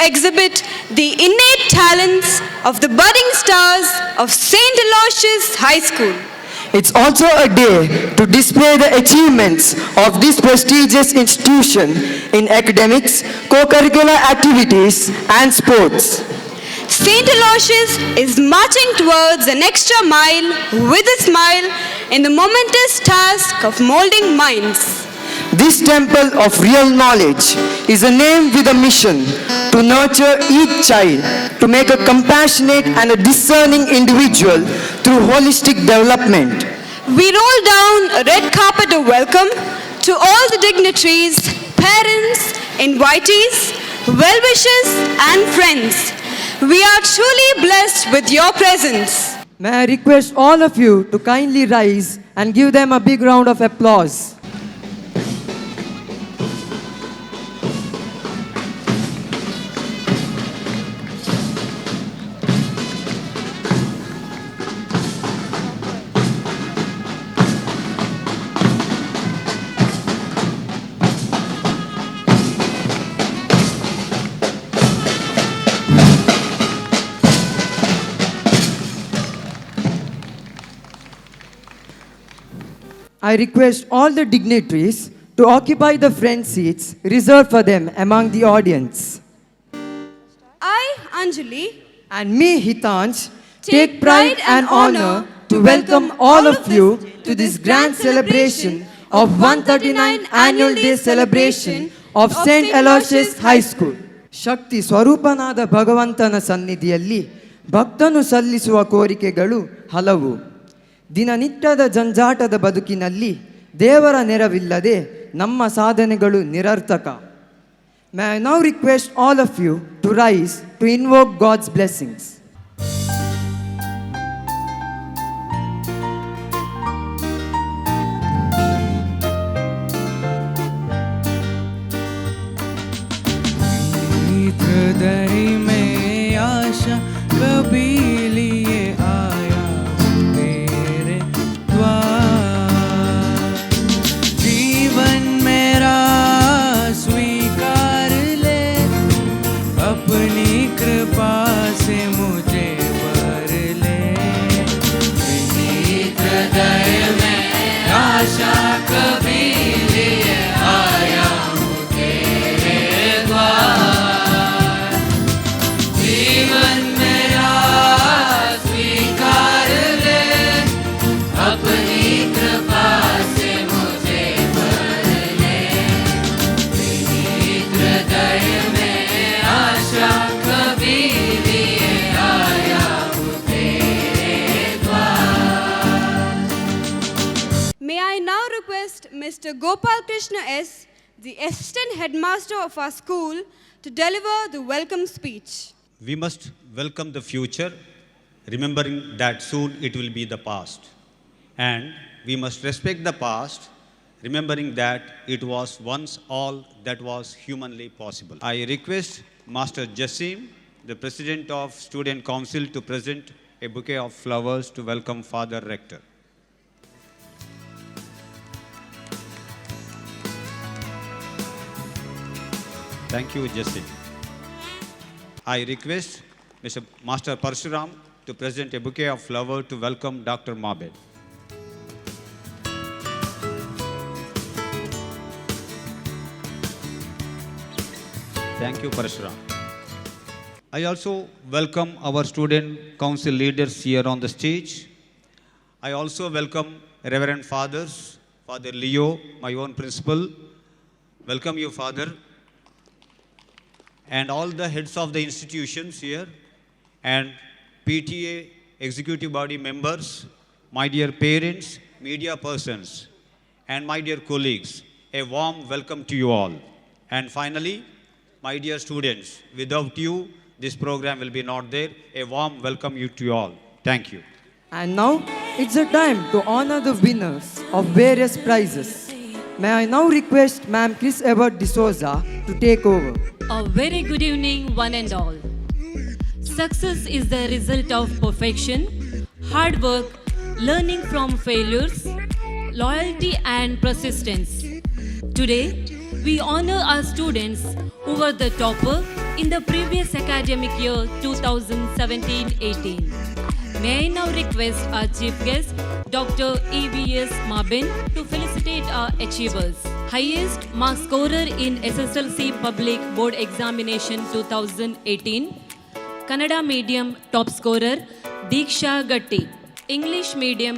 exhibit the innate talents of the budding stars of St. Aloysius High School. It's also a day to display the achievements of this prestigious institution in academics, co-curricular activities, and sports. St. Aloysius is marching towards an extra mile with a smile in the momentous task of molding minds. This temple of real knowledge is a name with a mission to nurture each child, to make a compassionate and a discerning individual through holistic development. We roll down a red carpet of welcome to all the dignitaries, parents, invitees, well-wishers, and friends. We are truly blessed with your presence. May I request all of you to kindly rise and give them a big round of applause. I request all the dignitaries to occupy the front seats reserved for them among the audience. I, Anjali, And me, Hitansh, take pride and honor to welcome all of you to this grand celebration of 139 Annual Day celebration of St. Aloysius High School. ಶಕ್ತಿ ಸ್ವರೂಪನಾದ ಭಗವಂತನ ಸನ್ನಿಧಿಯಲ್ಲಿ ಭಕ್ತನು ಸಲ್ಲಿಸುವ ಕೋರಿಕೆಗಳು ಹಲವು. ದಿನನಿತ್ಯದ ಜಂಜಾಟದ ಬದುಕಿನಲ್ಲಿ ದೇವರ ನೆರವಿಲ್ಲದೆ ನಮ್ಮ ಸಾಧನೆಗಳು ನಿರರ್ಥಕ. May I now request all of you to rise to invoke God's blessings. हृदय में आशा कभी लिए आया तेरे द्वार, जीवन मेरा स्वीकार ले, अपनी कृपा से मुझे भर ले। हृदय में आशा कभी लिए आया तेरे द्वार, जीवन मेरा स्वीकार ले, अपनी कृपा से मुझे भर ले। हृदय में आशा कभी लिए आया तेरे द्वार। may I now request Mr. Gopal Krishna S., the Assistant Headmaster of our school, to deliver the welcome speech. We must welcome the future, remembering that soon it will be the past. And we must respect the past, remembering that it was once all that was humanly possible. I request Master Jassim, the President of Student Council, to present a bouquet of flowers to welcome Father Rector. Thank you, Jassim. I request Mr. Master Parshuram to present a bouquet of flowers to welcome Dr. Mabed. Thank you, Parshuram. I also welcome our student council leaders here on the stage. I also welcome Reverend Fathers, Father Leo, my own principal. Welcome you, Father. And all the heads of the institutions here, and PTA executive body members, my dear parents, media persons, and my dear colleagues, a warm welcome to you all. And finally, my dear students, without you, this program will be not there. A warm welcome you to you all. Thank you. And now it's a time to honor the winners of various prizes. May I now request Ma'am Chris Evert D'Souza to take over. A very good evening, one and all. Success is the result of perfection, hard work, learning from failures, loyalty and persistence. Today, we honor our students who were the topper, in the previous academic year 2017-18. May I now request our chief guest, Dr. EVS Mabin, to felicitate our achievers. Highest mark scorer in SSLC Public Board Examination 2018. Kannada Medium top scorer Diksha Gatti. English Medium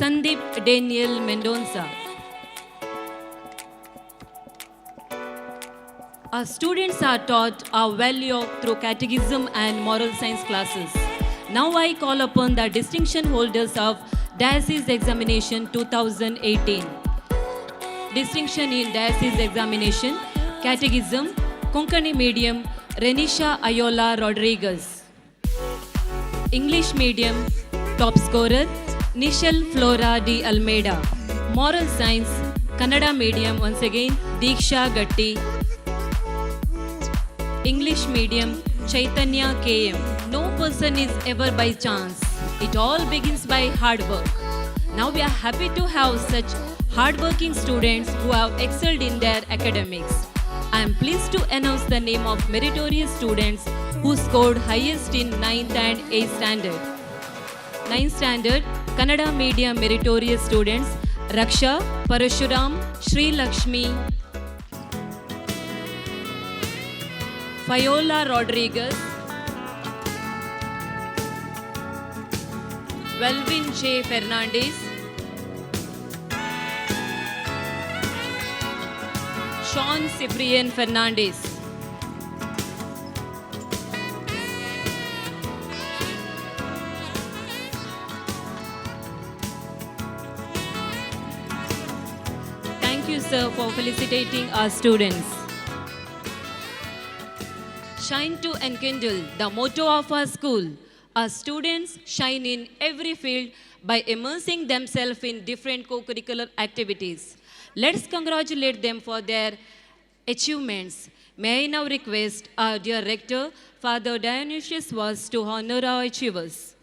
Sandeep Daniel Mendonça. Our students are taught our value through catechism and moral science classes. Now I call upon the distinction holders of Diocese Examination 2018. Distinction in Diocese Examination, Catechism, Konkani Medium, Renisha Ayola Rodriguez. English Medium, top scorer, Nichelle Flora de Almeida. Moral Science, Kannada Medium, once again, Diksha Gatti. English Medium, Chaitanya KM. No person is ever by chance. It all begins by hard work. Now we are happy to have such hardworking students who have excelled in their academics. I am pleased to announce the name of meritorious students who scored highest in 9th and 8th standard. 9th standard, Kannada Medium meritorious students, Raksha, Parashuram, Sri Lakshmi, Viola Rodriguez, Welvin J. Fernandez, Sean Cyprian Fernandez. Thank you, sir, for felicitating our students. Shine to enkindle, the motto of our school. Our students shine in every field by immersing themselves in different co-curricular activities. Let's congratulate them for their achievements. May I now request our dear rector, Father Dionysius Was, to honor our achievers.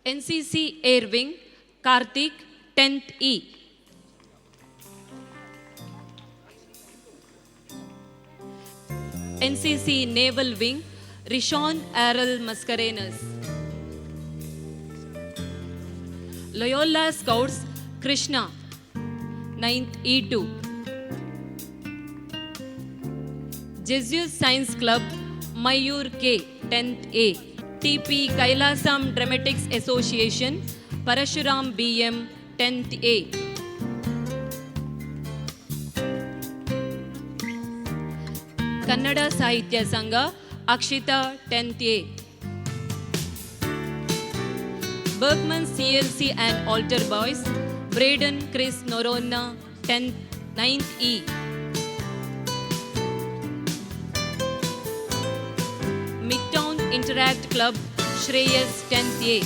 NCC Air Wing, Karthik, 10th E. NCC Naval Wing, Rishon Errol Mascarenas. Loyola Scouts, Krishna, 9th E2. Jesuit Science Club, Mayur K, 10th A. TP Kailasam Dramatics Association, Parashuram BM, 10th A. Kannada Sahitya Sangha, Akshita, 10th A. Berkman CLC and Altar Boys, Braden Chris Norona, 10th, 9th E. Midtown Interact Club, Shreyas, 10th A.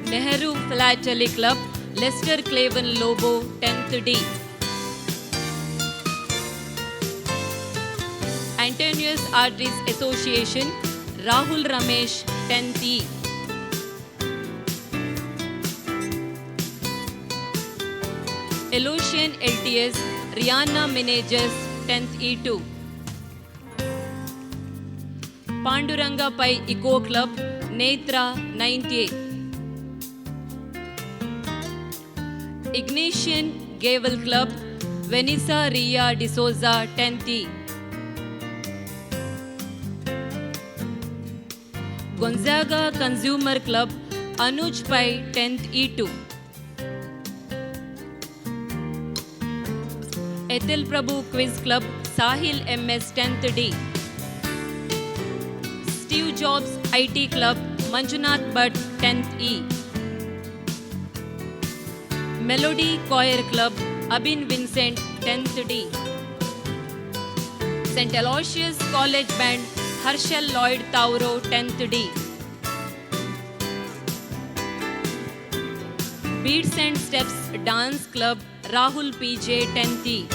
Nehru Philately Club, Lester Claven Lobo, 10th D. Antonius Artists Association, Rahul Ramesh, 10th E. Elosian LTS, Rihanna Menages, 10th E2. Panduranga Pai Eco Club, Netra, 9th A. Ignatian Gavel Club, Vanessa Ria D'Souza, 10th E. Gonzaga Consumer Club, Anuj Pai, 10th E2. Ethel Prabhu Quiz Club, Sahil MS, 10th D. Steve Jobs IT Club, Manjunath Bhatt, 10th E. Melody Choir Club, Abin Vincent, 10th D. St. Aloysius College Band, Harshal Lloyd Tauro, 10th D. Beats and Steps Dance Club, Rahul PJ, 10th E.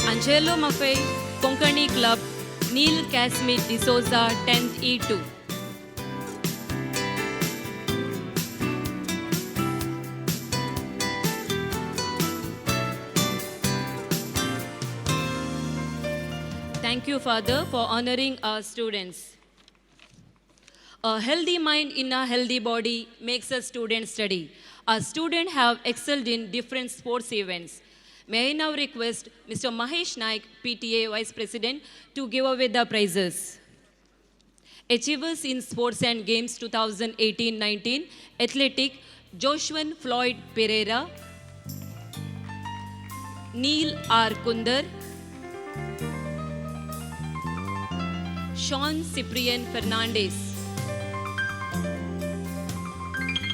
Angelo Maffei Konkani Club, Neil Casmit D'Souza, 10th E2. to Father for honoring our students. A healthy mind in a healthy body makes a student study. Our students have excelled in different sports events. May I now request Mr. Mahesh Naik, PTA Vice President, to give away the prizes. Achievers in Sports and Games 2018-19, Athletic, Joshua Floyd Pereira, Neil R. Kundar, Sean Cyprian Fernandez.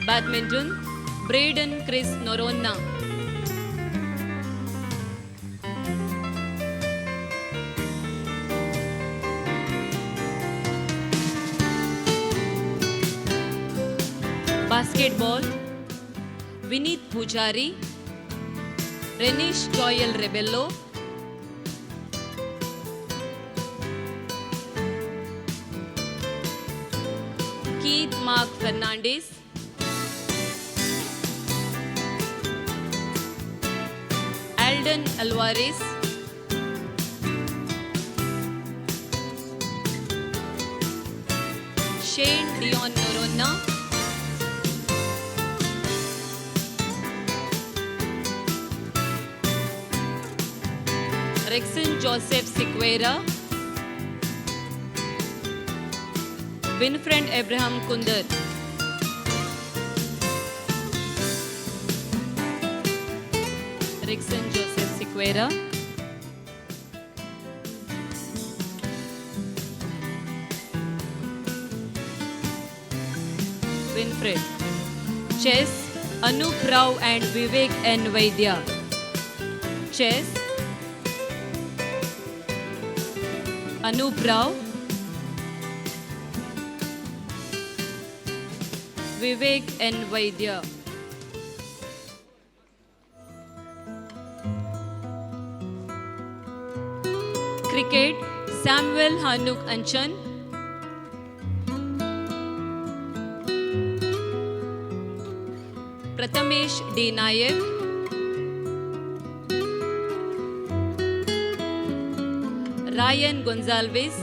Badminton, Braden Chris Noronna. Basketball, Vineet Pujari, Renish Joel Rebello, Keith Mark Fernandez, Alden Alvarez, Shane Dion Noronna, Rexon Joseph Siqueira, Winfriend Abraham Kundar, Rexon Joseph Siqueira, Winfred. Chess, Anup Rao and Vivek N. Vaidya. Chess, Anup Rao, Vivek N. Vaidya. Cricket, Samuel Hanuk Anchan, Prathamesh D. Nayak, Ryan Gonzalez,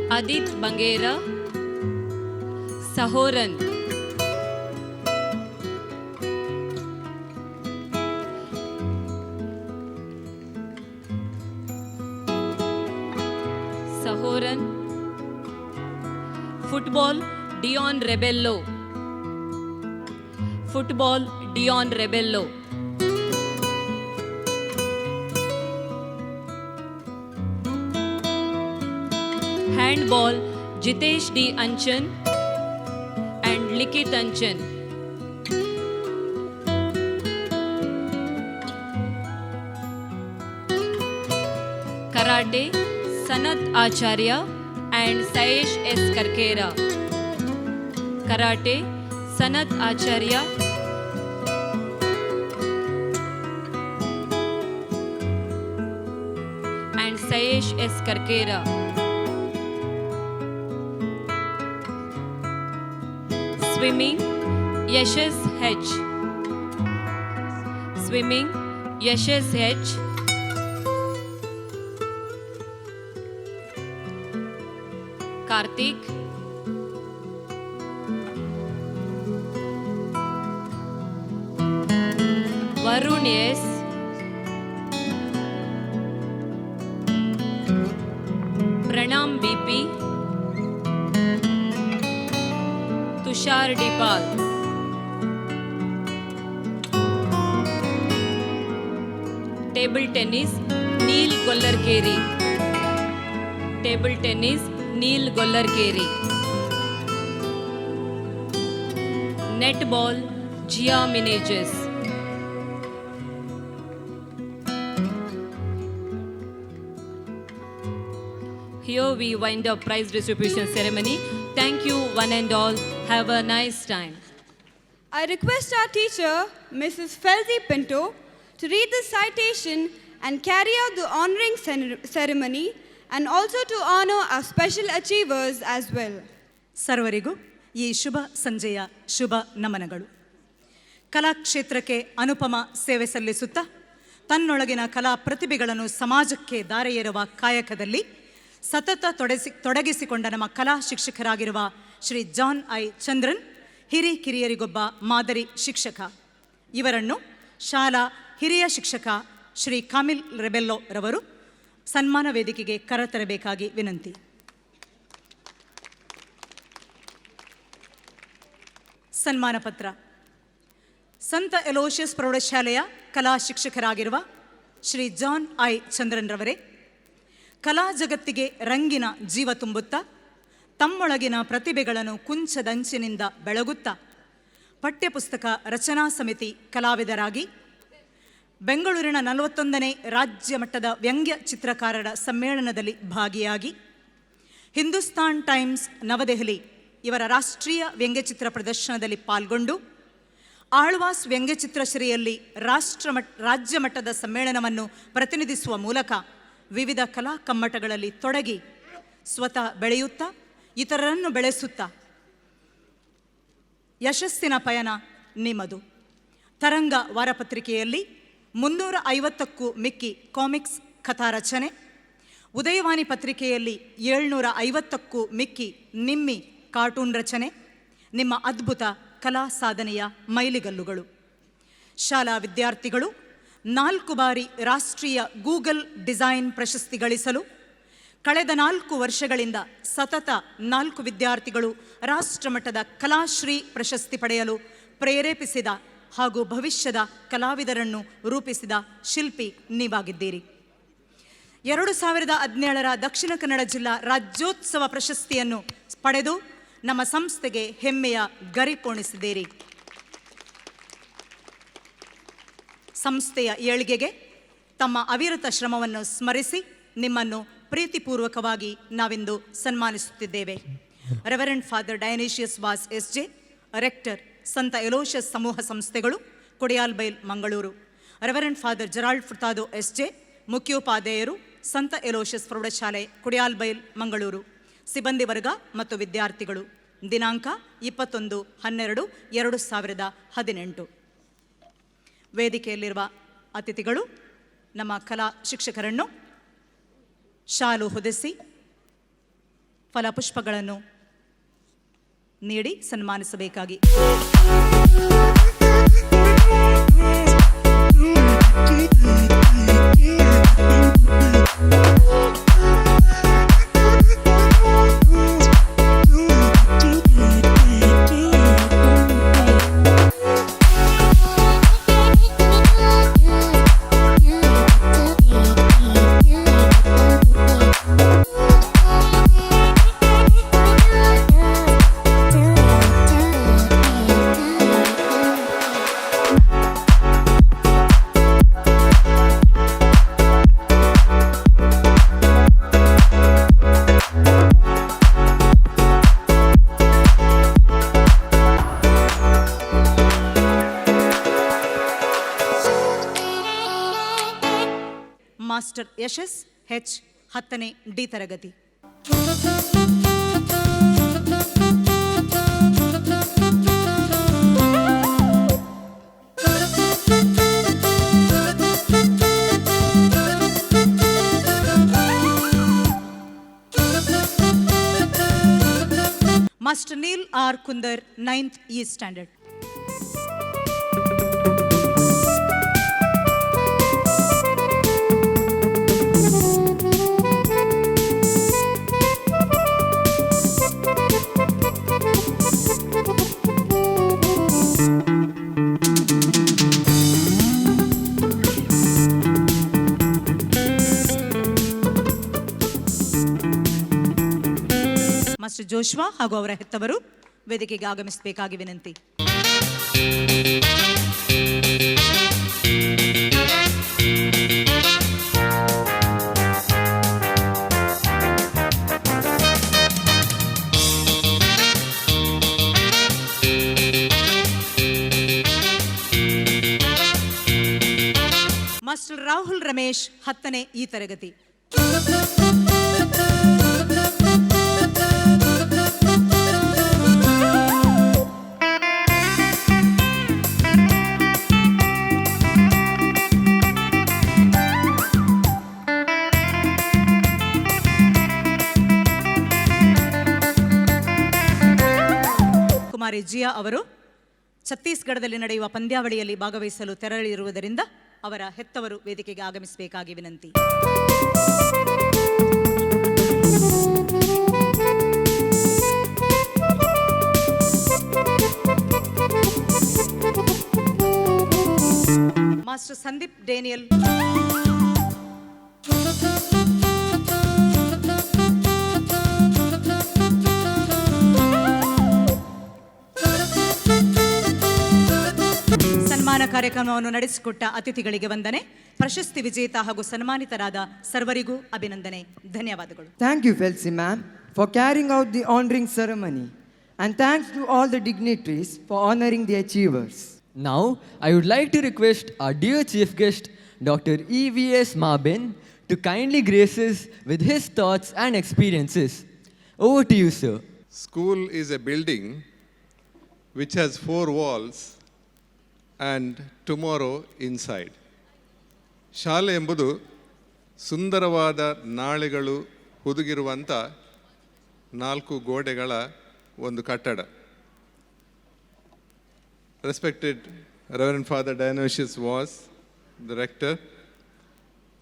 Adit Bangera, Sahoran, Sahoran. Football, Dion Rebello. Football, Dion Rebello. Handball, Jitesh D. Anchan and Likit Anchan. Karate, Sanat Acharya and Sayesh S. Karkera. Karate, Sanat Acharya and Sayesh S. Karkera. Swimming, Yashas H. Swimming, Yashas H. Karthik, Varun S. Pranam BP, Tushar Dipal. Table tennis, Neil Gollarkeri. Table tennis, Neil Gollarkeri. Netball, Jia Meneges. Here we wind up prize distribution ceremony. Thank you one and all. Have a nice time. I request our teacher, Mrs. Felzi Pinto, to read the citation and carry out the honoring ceremony and also to honor our special achievers as well. ಸರ್ವರಿಗೂ ಈ ಶುಭ ಸಂಜೆಯ ಶುಭ ನಮನಗಳು. ಕಲಾಕ್ಷೇತ್ರಕ್ಕೆ ಅನುಪಮ ಸೇವೆ ಸಲ್ಲಿಸುತ್ತಾ ತನ್ನೊಳಗಿನ ಕಲಾ ಪ್ರತಿಭೆಗಳನ್ನು ಸಮಾಜಕ್ಕೆ ದಾರೆಯೇರುವ ಕಾಯಕದಲ್ಲಿ ಸತತ ತೊಡಗಿಸಿಕೊಂಡ ನಮ್ಮ ಕಲಾ ಶಿಕ್ಷಕರಾಗಿರುವ ಶ್ರೀ ಜಾನ್ ಐ ಚಂದ್ರನ್ ಹಿರಿಕಿರಿಯರಿಗೊಬ್ಬ ಮಾದರಿ ಶಿಕ್ಷಕ. ಇವರನ್ನು ಶಾಲಾ ಹಿರಿಯ ಶಿಕ್ಷಕ ಶ್ರೀ ಕಾಮಿಲ್ ರೆಬೆಲ್ಲೋ ರವರು ಸನ್ಮಾನ ವೇದಿಕೆಗೆ ಕರೆತರಬೇಕಾಗಿ ವಿನಂತಿ. ಸನ್ಮಾನ ಪತ್ರ. ಸಂತ ಎಲೋಷಿಯಸ್ ಪ್ರೌಢಶಾಲೆಯ ಕಲಾ ಶಿಕ್ಷಕರಾಗಿರುವ ಶ್ರೀ ಜಾನ್ ಐ ಚಂದ್ರನ್ ರವರೇ, ಕಲಾ ಜಗತ್ತಿಗೆ ರಂಗಿನ ಜೀವ ತುಂಬುತ್ತಾ ತಮ್ಮೊಳಗಿನ ಪ್ರತಿಭೆಗಳನ್ನು ಕುಂಚದಂಚಿನಿಂದ ಬೆಳಗುತ್ತಾ ಪಠ್ಯಪುಸ್ತಕ ರಚನಾ ಸಮಿತಿ ಕಲಾವಿದರಾಗಿ ಬೆಂಗಳೂರಿನ 41ನೇ ರಾಜ್ಯ ಮಟ್ಟದ ವ್ಯಂಗ್ಯ ಚಿತ್ರಕಾರರ ಸಮ್ಮೇಳನದಲ್ಲಿ ಭಾಗಿಯಾಗಿ ಹಿಂದೂಸ್ತಾನ್ ಟೈಮ್ಸ್ ನವದೆಹಲಿ ಇವರ ರಾಷ್ಟ್ರೀಯ ವ್ಯಂಗ್ಯಚಿತ್ರ ಪ್ರದರ್ಶನದಲ್ಲಿ ಪಾಲ್ಗೊಂಡು ಆಳ್ವಾಸ್ ವ್ಯಂಗ್ಯಚಿತ್ರಶ್ರೀಯಲ್ಲಿ ರಾಜ್ಯ ಮಟ್ಟದ ಸಮ್ಮೇಳನವನ್ನು ಪ್ರತಿನಿಧಿಸುವ ಮೂಲಕ ವಿವಿಧ ಕಲಾ ಕಮ್ಮಟಗಳಲ್ಲಿ ತೊಡಗಿ ಸ್ವತಃ ಬೆಳೆಯುತ್ತಾ ಇತರರನ್ನು ಬೆಳೆಸುತ್ತಾ ಯಶಸ್ಸಿನ ಪಯಣ ನಿಮ್ಮದು. ತರಂಗ ವಾರಪತ್ರಿಕೆಯಲ್ಲಿ 350ಕ್ಕೂ ಮಿಕ್ಕಿ ಕಾಮಿಕ್ಸ್ ಕಥಾ ರಚನೆ, ಉದಯವಾಣಿ ಪತ್ರಿಕೆಯಲ್ಲಿ 750ಕ್ಕೂ ಮಿಕ್ಕಿ ನಿಮ್ಮಿ ಕಾರ್ಟೂನ್ ರಚನೆ ನಿಮ್ಮ ಅದ್ಭುತ ಕಲಾ ಸಾಧನೆಯ ಮೈಲಿಗಲ್ಲುಗಳು. ಶಾಲಾ ವಿದ್ಯಾರ್ಥಿಗಳು 4 ಬಾರಿ ರಾಷ್ಟ್ರೀಯ ಗೂಗಲ್ ಡಿಸೈನ್ ಪ್ರಶಸ್ತಿ ಗಳಿಸಲು ಕಳೆದ 4 ವರ್ಷಗಳಿಂದ ಸತತ 4 ವಿದ್ಯಾರ್ಥಿಗಳು ರಾಷ್ಟ್ರಮಟ್ಟದ ಕಲಾಶ್ರೀ ಪ್ರಶಸ್ತಿ ಪಡೆಯಲು ಪ್ರೇರೇಪಿಸಿದ ಹಾಗೂ ಭವಿಷ್ಯದ ಕಲಾವಿದರನ್ನು ರೂಪಿಸಿದ ಶಿಲ್ಪಿ ನೀವಾಗಿದ್ದೀರಿ. 2017ರ ದಕ್ಷಿಣ ಕನ್ನಡ ಜಿಲ್ಲಾ ರಾಜ್ಯೋತ್ಸವ ಪ್ರಶಸ್ತಿಯನ್ನು ಪಡೆದು ನಮ್ಮ ಸಂಸ್ಥೆಗೆ ಹೆಮ್ಮೆಯ ಗರಿಪೋಣಿಸಿದ್ದೀರಿ. ಸಂಸ್ಥೆಯ ಏಳಿಗೆಗೆ ತಮ್ಮ ಅವಿರತ ಶ್ರಮವನ್ನು ಸ್ಮರಿಸಿ ನಿಮ್ಮನ್ನು ಪ್ರೀತಿಪೂರ್ವಕವಾಗಿ ನಾವಿಂದು ಸನ್ಮಾನಿಸುತ್ತಿದ್ದೇವೆ. Reverend father Dionysius Vas S J, rector ಸಂತ ಎಲೋಷಿಯಸ್ ಸಮೂಹ ಸಂಸ್ಥೆಗಳು, Kodialbail, Mangaluru. Reverend father Gerald Furtado S J, ಮುಖ್ಯೋಪಾಧ್ಯಾಯರು, ಸಂತ ಎಲೋಷಿಯಸ್ ಪ್ರೌಢಶಾಲೆ, ಕೊಡಿಯಾಲ್ಬೈಲ್, ಮಂಗಳೂರು. ಸಿಬ್ಬಂದಿ ವರ್ಗ ಮತ್ತು ವಿದ್ಯಾರ್ಥಿಗಳು. ದಿನಾಂಕ 21/12/2018. ವೇದಿಕೆಯಲ್ಲಿರುವ ಅತಿಥಿಗಳು ನಮ್ಮ ಕಲಾ ಶಿಕ್ಷಕರನ್ನು ಶಾಲು ಹೊದಿಸಿ ಫಲಪುಷ್ಪಗಳನ್ನು ನೀಡಿ ಸನ್ಮಾನಿಸಬೇಕಾಗಿ. ಮಾಸ್ಟರ್ ಯಶಸ್ ಹೆಚ್, 10ನೇ ಡಿ ತರಗತಿ. Master Neel R Kundar, 9th E standard. Master Joshua ಹಾಗೂ ಅವರ ಹೆತ್ತವರು ವೇದಿಕೆಗೆ ಆಗಮಿಸಬೇಕಾಗಿ ವಿನಂತಿ. ಮಾಸ್ಟರ್ ರಾಹುಲ್ ರಮೇಶ್, 10ನೇ E ತರಗತಿ. ಕುಮಾರಿ ಜಿಯಾ ಅವರು ಛತ್ತೀಸ್ಗಢದಲ್ಲಿ ನಡೆಯುವ ಪಂದ್ಯಾವಳಿಯಲ್ಲಿ ಭಾಗವಹಿಸಲು ತೆರಳಿರುವುದರಿಂದ ಅವರ ಹೆತ್ತವರು ವೇದಿಕೆಗೆ ಆಗಮಿಸಬೇಕಾಗಿ ವಿನಂತಿ. ಮಾಸ್ಟರ್ ಸಂದೀಪ್ ಡೇನಿಯಲ್, ಸನ್ಮಾನ ಕಾರ್ಯಕ್ರಮವನ್ನು ನಡೆಸಿಕೊಟ್ಟ ಅತಿಥಿಗಳಿಗೆ ವಂದನೆ. ಪ್ರಶಸ್ತಿ ವಿಜೇತ ಹಾಗೂ ಸನ್ಮಾನಿತರಾದ ಸರ್ವರಿಗೂ ಅಭಿನಂದನೆ. ಧನ್ಯವಾದಗಳು. Thank you, Felsi ma'am, for carrying out the honoring ceremony. And thanks to all the dignitaries for honoring the achievers. Now, I would like to request our dear chief guest, Dr. E.V.S. Mabin, to kindly grace us with his thoughts and experiences. Over to you, sir. School is a building which has 4 walls and tomorrow inside. ಶಾಲೆ ಎಂಬುದು ಸುಂದರವಾದ ನಾಳೆಗಳು ಹುದುಗಿರುವಂಥ 4 ಗೋಡೆಗಳ ಒಂದು ಕಟ್ಟಡ. Respected Reverend Father Dionysius was the rector,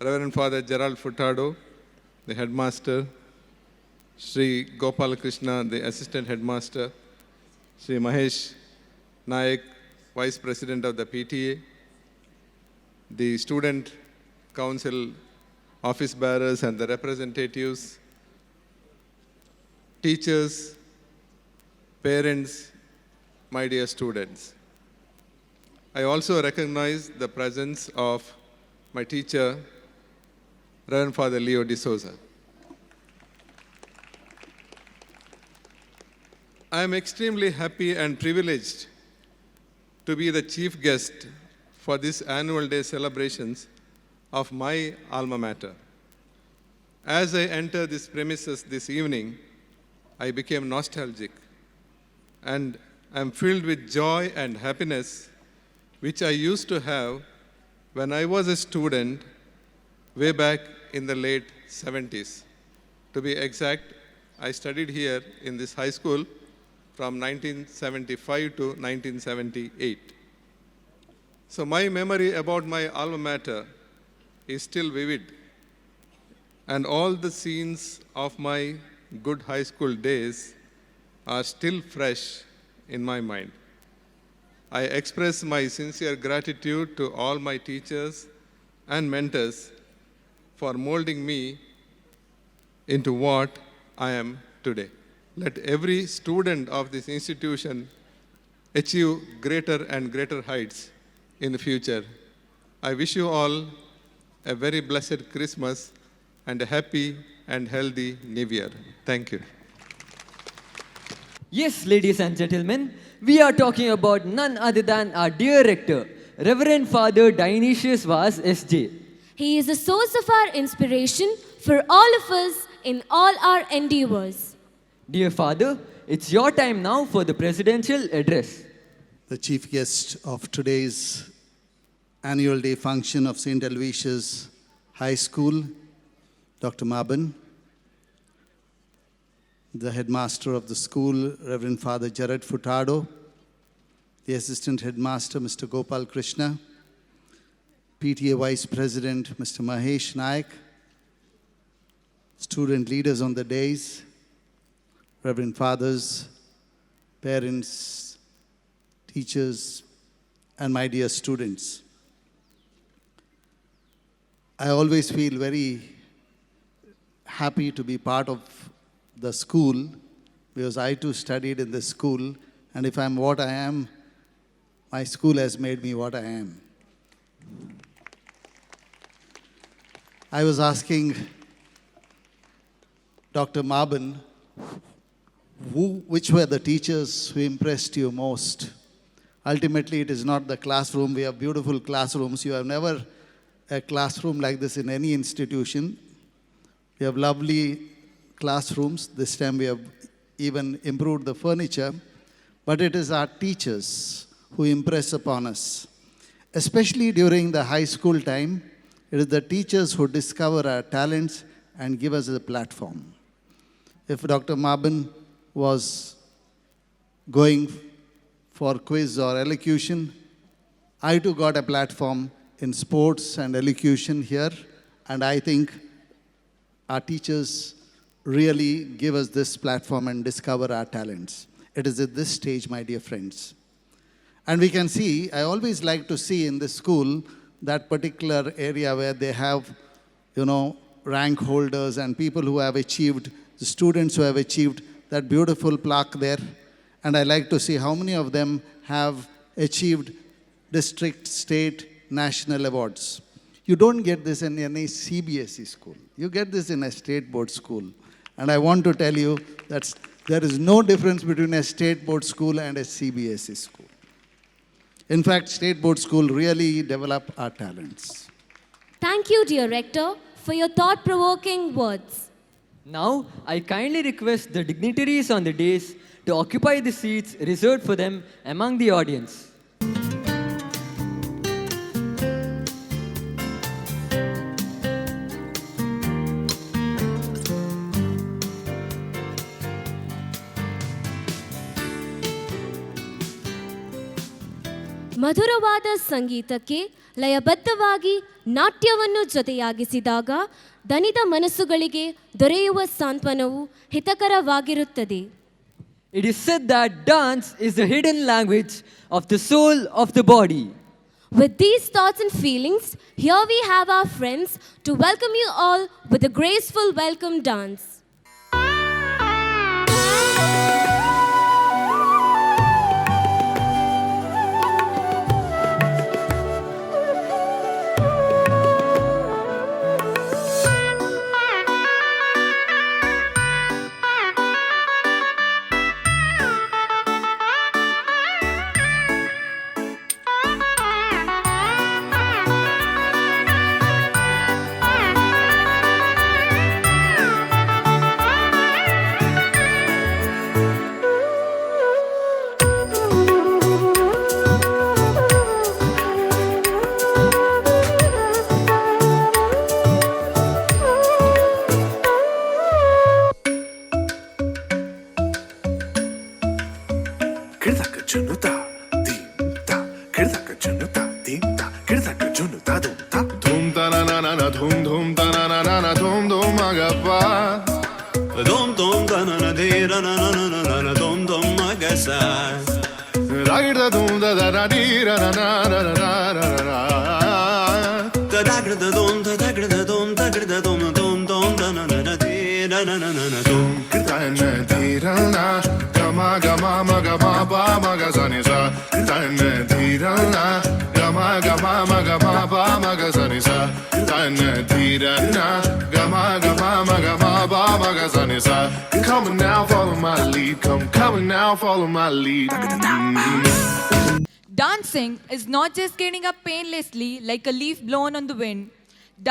Reverend Father Gerald Furtado, the headmaster, Sri Gopal Krishna, the assistant headmaster, Sri Mahesh Naik, vice president of the PTA, the student council office bearers and the representatives, teachers, parents, my dear students. I also recognize the presence of my teacher, Reverend Father Leo D'Souza. I am extremely happy and privileged to be the chief guest for this annual day celebrations of my alma mater. As I enter this premises this evening, I became nostalgic and am filled with joy and happiness which I used to have when I was a student way back in the late 70s. To be exact, I studied here in this high school from 1975 to 1978. So my memory about my alma mater is still vivid, and all the scenes of my good high school days are still fresh in my mind. I express my sincere gratitude to all my teachers and mentors for molding me into what I am today. Let every student of this institution achieve greater and greater heights in the future. I wish you all a very blessed Christmas and a happy and healthy New Year. Thank you. Yes, ladies and gentlemen, we are talking about none other than our dear rector, Reverend Father Dionysius Vaz S.J. He is a source of our inspiration for all of us in all our endeavors. Dear Father, it's your time now for the presidential address. The chief guest of today's annual day function of St. Aloysius High School, Dr. Mabin, the headmaster of the school, Reverend Father Gerald Furtado, the assistant headmaster, Mr. Gopal Krishna, PTA Vice President, Mr. Mahesh Naik, student leaders on the days, Reverend Fathers, parents, teachers, and my dear students. I always feel very happy to be part of the school because I too studied in this school, and if I'm what I am, my school has made me what I am. I was asking Dr. Mabin, which were the teachers who impressed you most? Ultimately, it is not the classroom. We have beautiful classrooms. You have never a classroom like this in any institution. We have lovely classrooms. This time we have even improved the furniture. But it is our teachers who impress upon us. Especially during the high school time, it is the teachers who discover our talents and give us a platform. If Dr. Mabin was going for quiz or elocution. I too got a platform in sports and elocution here, and I think our teachers really give us this platform and discover our talents. It is at this stage, my dear friends. And we can see, I always like to see in the school that particular area where they have, rank holders and people who have achieved, the students who have achieved that beautiful plaque there. And I like to see how many of them have achieved district, state, national awards. You don't get this in any CBSE school. You get this in a state board school. And I want to tell you that there is no difference between a state board school and a CBSE school. In fact, state board school really develop our talents. Thank you, dear Rector, for your thought-provoking words. Now, I kindly request the dignitaries on the dais to occupy the seats reserved for them among the audience. ಮಧುರವಾದ ಸಂಗೀತಕ್ಕೆ ಲಯಬದ್ಧವಾಗಿ ನಾಟ್ಯವನ್ನು ಜೊತೆಯಾಗಿಸಿದಾಗ ದಣಿದ ಮನಸ್ಸುಗಳಿಗೆ ದೊರೆಯುವ ಸಾಂತ್ವನವು ಹಿತಕರವಾಗಿರುತ್ತದೆ. It is said that dance is the hidden language of the soul of the body. With these thoughts and feelings, here we have our friends to welcome you all with a graceful welcome dance. Come on now, follow my lead. Come on now, follow my lead. Dancing is not just getting up painlessly like a leaf blown on the wind.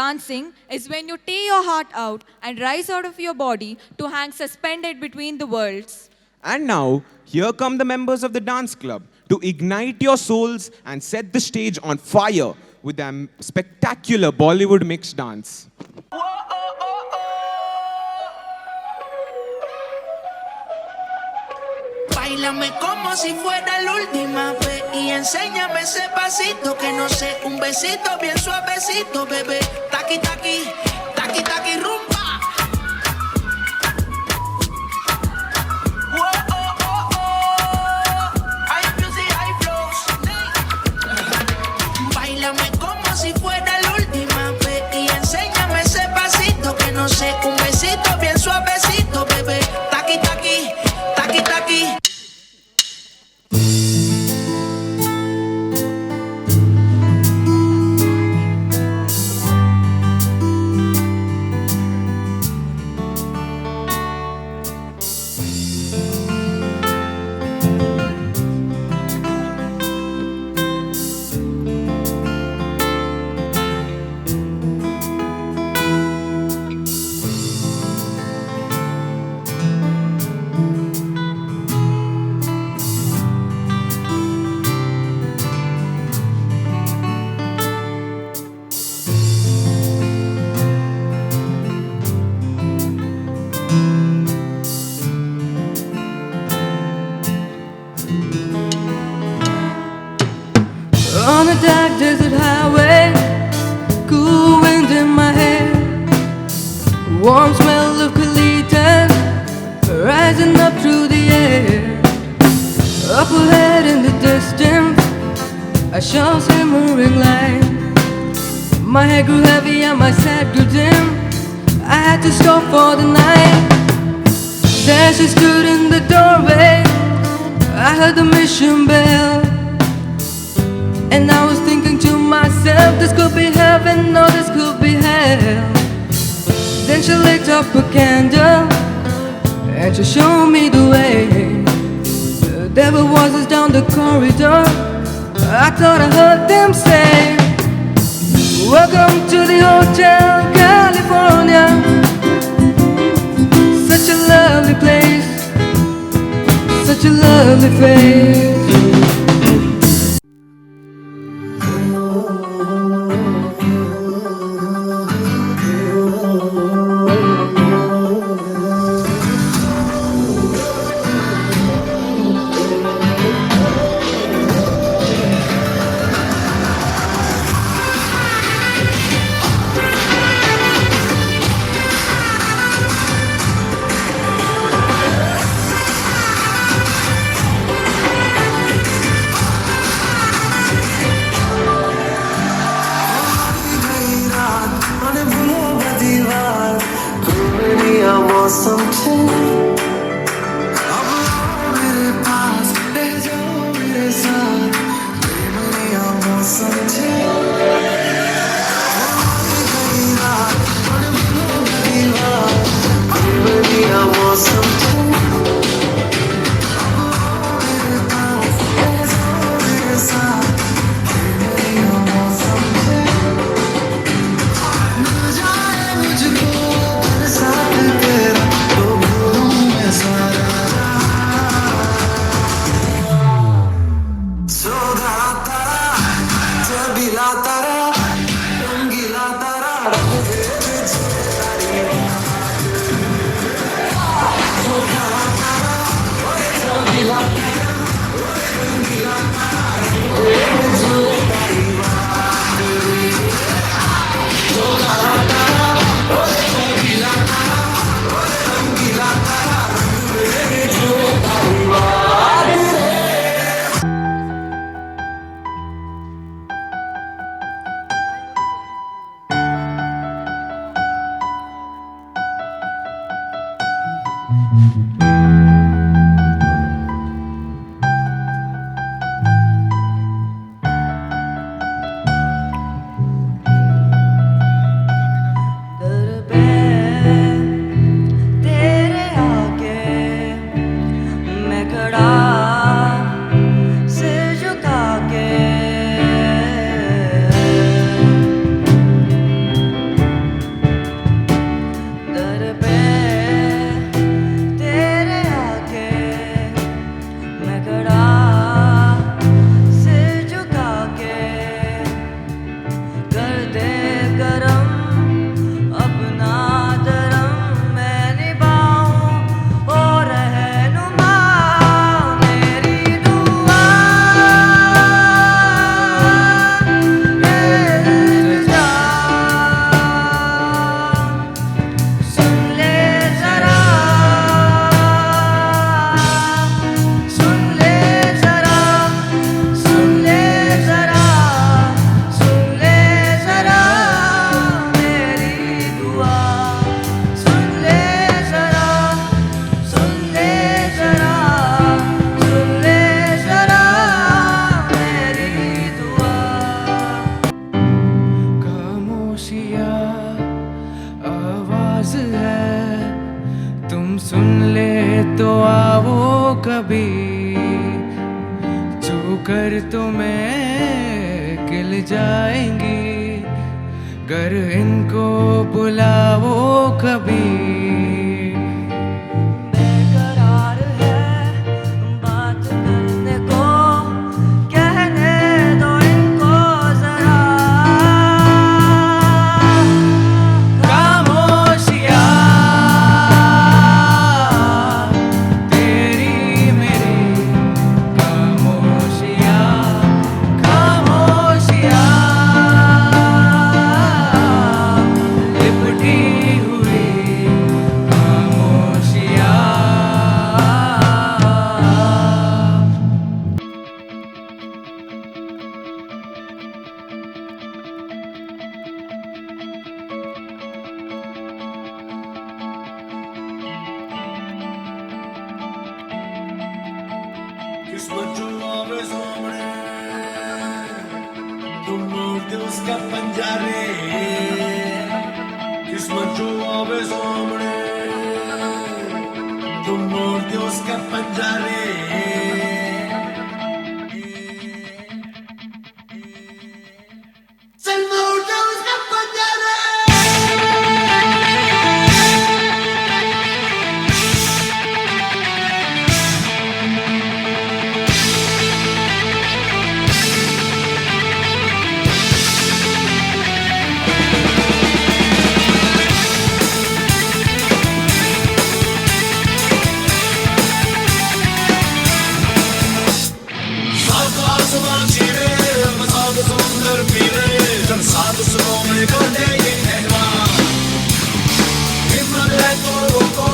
Dancing is when you tear your heart out and rise out of your body to hang suspended between the worlds. And now, here come the members of the dance club to ignite your souls and set the stage on fire with their spectacular Bollywood mixed dance. Báilame como si fuera la última vez y enséñame ese pasito que no sé, un besito bien suavecito, bebé. Taqui taqui, taqui taqui rumba. Hay music, hay flows. Báilame como si fuera la última vez y enséñame ese pasito que no sé, un besito bien suavecito, bebé. Taqui taqui, taqui taqui. desert highway, cool wind in my hair, warm smell of colitas rising up through the air. Up ahead in the distance, I saw shimmering light. My head grew heavy and my sight grew dim. I had to stop for the night. There she stood in the doorway. I heard the mission bell, and I was thinking to myself, this could be heaven or this could be hell. Then she lit up a candle and she showed me the way. There were voices down the corridor. I thought I heard them say, welcome to the Hotel California. Such a lovely place, such a lovely face. खामोशियाँ किस्मत जो आवे सामने तुम मोड़ते उसका पंजा रे किस्मत जो आवे सामने तुम मोड़ते उसका पंजा रे चल मोड़ते उसका पंजा रे साथ सुनो में बोले ये कहना हिम्मत है तो रोको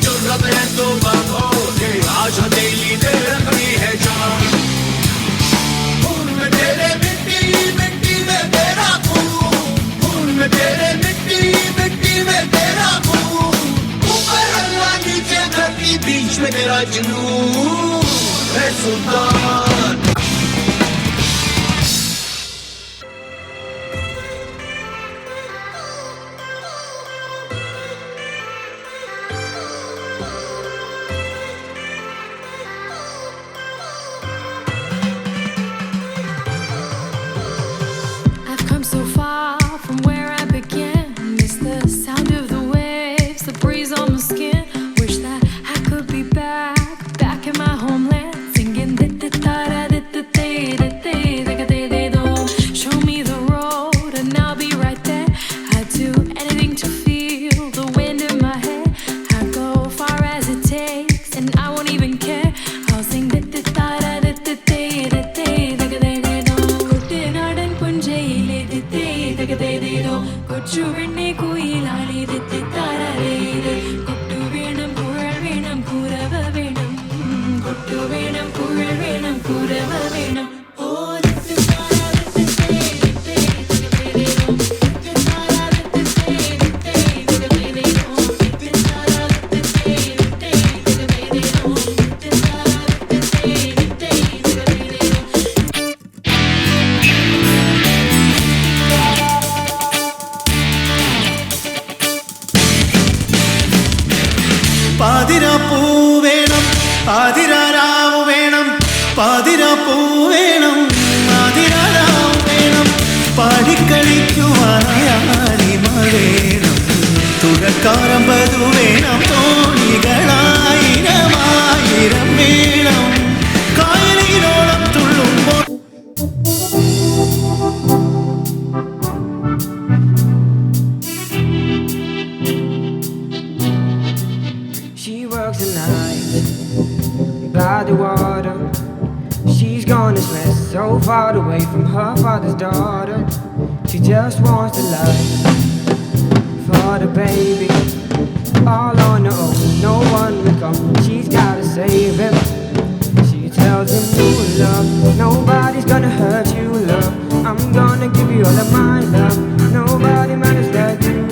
जुर्रत है तो बांधो ये आज हथेली दे रखी है जान खून में तेरे मिट्टी मिट्टी में तेरा खून में तेरे मिट्टी मिट्टी में तेरा खून ऊपर अल्लाह नीचे धरती बीच में तेरा जुनून है सुल्तान So far from where I began, miss the sound of the waves, the breeze on my skin. Wish that I could be back in my homeland, singing show me the road and I'll be right there. I'd do anything to feel the wind in my hair. I'd go far as it takes and I won't even care. I'll sing കൊച്ചുവെണ്ണെ കുയിലാളി താരേ കൊട്ടു വേണം കുഴൽ വേണം കുരവ വേണം കൊട്ടു വേണം കുഴൽ വേണം കുരവ വേണം ഓ പാതിരാപ്പൂ വേണം പാതിരാരാവ് വേണം പാതിരാപ്പൂ വേണം പാതിരാരാവ് വേണം പാടിക്കളിക്കുവാനായി വേണം തുഴക്കാരമ്പതു വേണം തോണികളായിരമായിരം വേണം കായലിനോളം തുള്ളുമ്പോൾ by the water. She's gonna stress so far away from her father's daughter. She just wants the life for the baby, all on her own, no one will come. She's gotta save him. She tells him, you love, nobody's gonna hurt you, love. I'm gonna give you all of my love. Nobody matters like you.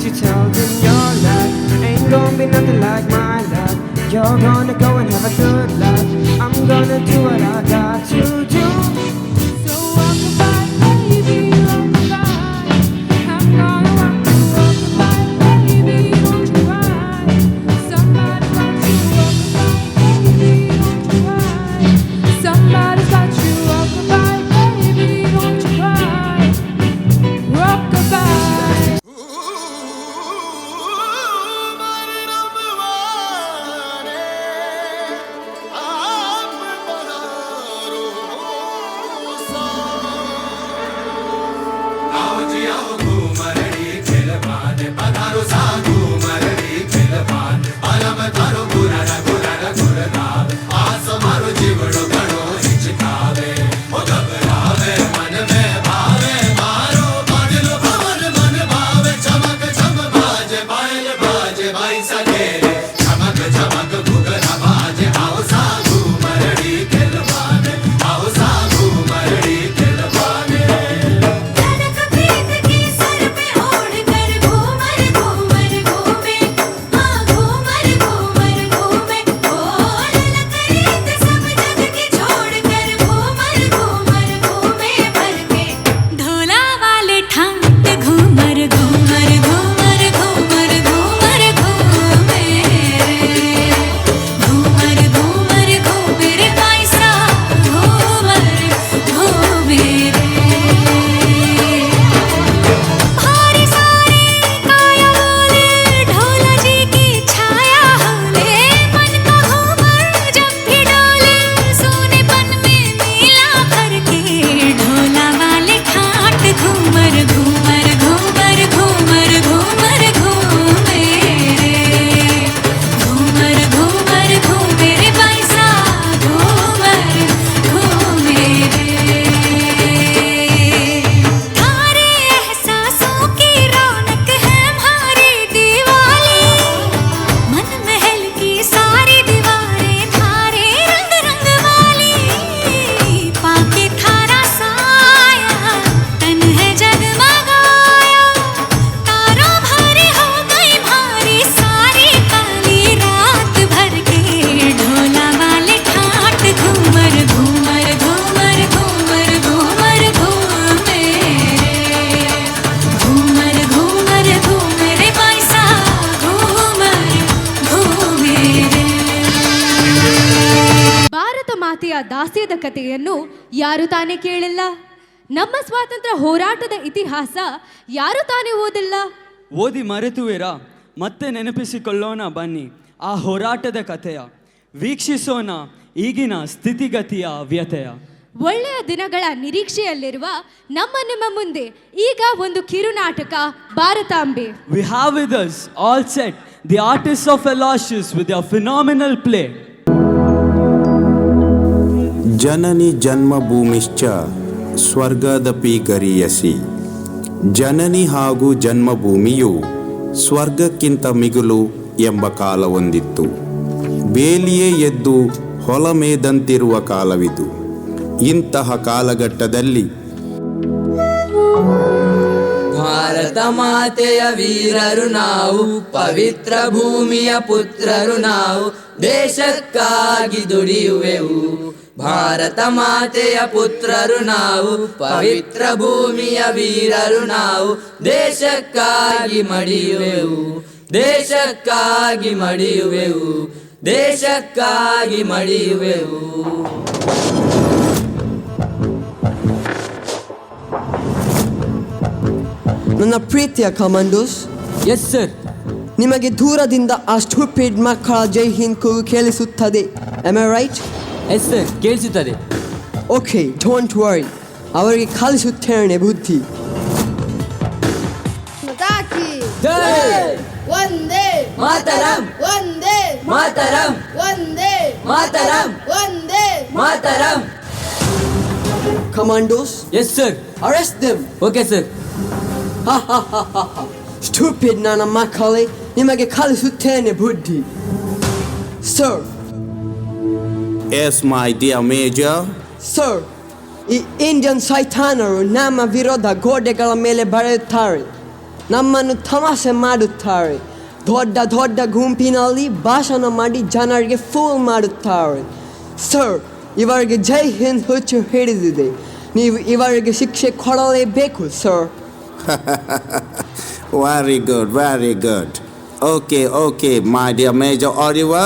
She tells him, your life ain't gonna be nothing like my life. You're gonna go and have a good life. I'm gonna do what I got to do. So rockabye, baby, rockabye. I'm gonna rockabye, baby, don't you cry. Somebody's got you, rockabye, baby, don't you cry. Somebody's got you, rockabye, baby, don't you cry. Rockabye. ಮಾತೆಯ ದಾಸ್ಯದ ಕಥೆಯನ್ನು ಯಾರು ತಾನೇ ಕೇಳಿಲ್ಲ? ನಮ್ಮ ಸ್ವಾತಂತ್ರ್ಯ ಹೋರಾಟದ ಇತಿಹಾಸ ಯಾರು ತಾನೇ ಓದಿಲ್ಲ? ಓದಿ ಮರೆತುವಿರಾ? ಮತ್ತೆ ನೆನಪಿಸಿಕೊಳ್ಳೋಣ ಬನ್ನಿ ಆ ಹೋರಾಟದ ಕಥೆಯ, ವೀಕ್ಷಿಸೋಣ ಈಗಿನ ಸ್ಥಿತಿಗತಿಯ ವ್ಯಥೆಯ. ಒಳ್ಳೆಯ ದಿನಗಳ ನಿರೀಕ್ಷೆಯಲ್ಲಿರುವ ನಿಮ್ಮ ಮುಂದೆ ಈಗ ಒಂದು ಕಿರುನಾಟಕ ಭಾರತಾಂಬೆ. We have with us all set the artists of Aloysius with their phenomenal play. ಜನನಿ ಜನ್ಮಭೂಮಿಶ್ಚ ಸ್ವರ್ಗದಪಿ ಗರಿಯಸಿ. ಜನನಿ ಹಾಗೂ ಜನ್ಮಭೂಮಿಯು ಸ್ವರ್ಗಕ್ಕಿಂತ ಮಿಗುಲು ಎಂಬ ಕಾಲವೊಂದಿತ್ತು. ಬೇಲಿಯೇ ಎದ್ದು ಹೊಲಮೇದಂತಿರುವ ಕಾಲವಿದು. ಇಂತಹ ಕಾಲಘಟ್ಟದಲ್ಲಿ ಭಾರತ ಮಾತೆಯ ವೀರರು ನಾವು, ಪವಿತ್ರ ಭೂಮಿಯ ಪುತ್ರರು ನಾವು, ದೇಶಕ್ಕಾಗಿ ದುಡಿಯುವೆವು. ಭಾರತ ಮಾತೆಯ ಪುತ್ರರು ನಾವು, ಪವಿತ್ರ ಭೂಮಿಯ ವೀರರು ನಾವು, ದೇಶಕ್ಕಾಗಿ ಮಡಿಯುವೆವು, ದೇಶಕ್ಕಾಗಿ ಮಡಿಯುವೆವು, ದೇಶಕ್ಕಾಗಿ ಮಡಿಯುವೆವು. ನನ್ನ ಪ್ರೀತಿಯ ಕಮಾಂಡೋಸ್. Yes sir. ನಿಮಗೆ ದೂರದಿಂದ ಆ ಸ್ಟೂಪಿಡ್ ಮಕ್ಕಳ ಜೈ ಹಿಂದ್ ಕೂಗು ಕೇಳಿಸುತ್ತದೆ. Am I right? Yes sir, ಕೇಳಿಸುತ್ತದೆ. ಓಕೆ, ಡೋಂಟ್ ವರಿ, ಅವರಿಗೆ ಕಲಿಸುತ್ತೇನೆ ಬುದ್ಧಿ. ಒಂದೇ ಮಾತರಂ, ಒಂದೇ ಮಾತರಂ, ಒಂದೇ ಮಾತರಂ, ಒಂದೇ ಮಾತರಂ. Commandos. Yes sir. Arrest them. Okay sir. Stupid ನನ್ನ ಮಕ್ಕಳೇ, ನಿಮಗೆ ಕಲಿಸುತ್ತೇನೆ ಬುದ್ಧಿ. Sir. Yes my dear major. Sir, ಈ ಇಂಡಿಯನ್ ಸೈತಾನರು ನಮ್ಮ ವಿರೋಧ ಗೋಡೆಗಳ ಮೇಲೆ ಬರೆಯುತ್ತಾರೆ, ನಮ್ಮನ್ನು ತಮಾಷೆ ಮಾಡುತ್ತಾರೆ, ದೊಡ್ಡ ದೊಡ್ಡ ಗುಂಪಿನಲ್ಲಿ ಭಾಷಣ ಮಾಡಿ ಜನರಿಗೆ ಫೂಲ್ ಮಾಡುತ್ತಾರೆ. ಸರ್, ಇವರಿಗೆ ಜೈ ಹಿಂದ್ ಹುಚ್ಚು ಹಿಡಿದಿದೆ. ನೀವು ಇವರಿಗೆ ಶಿಕ್ಷೆ ಕೊಡಲೇಬೇಕು sir. Very good, very good. Okay, okay, my dear Major Oliver,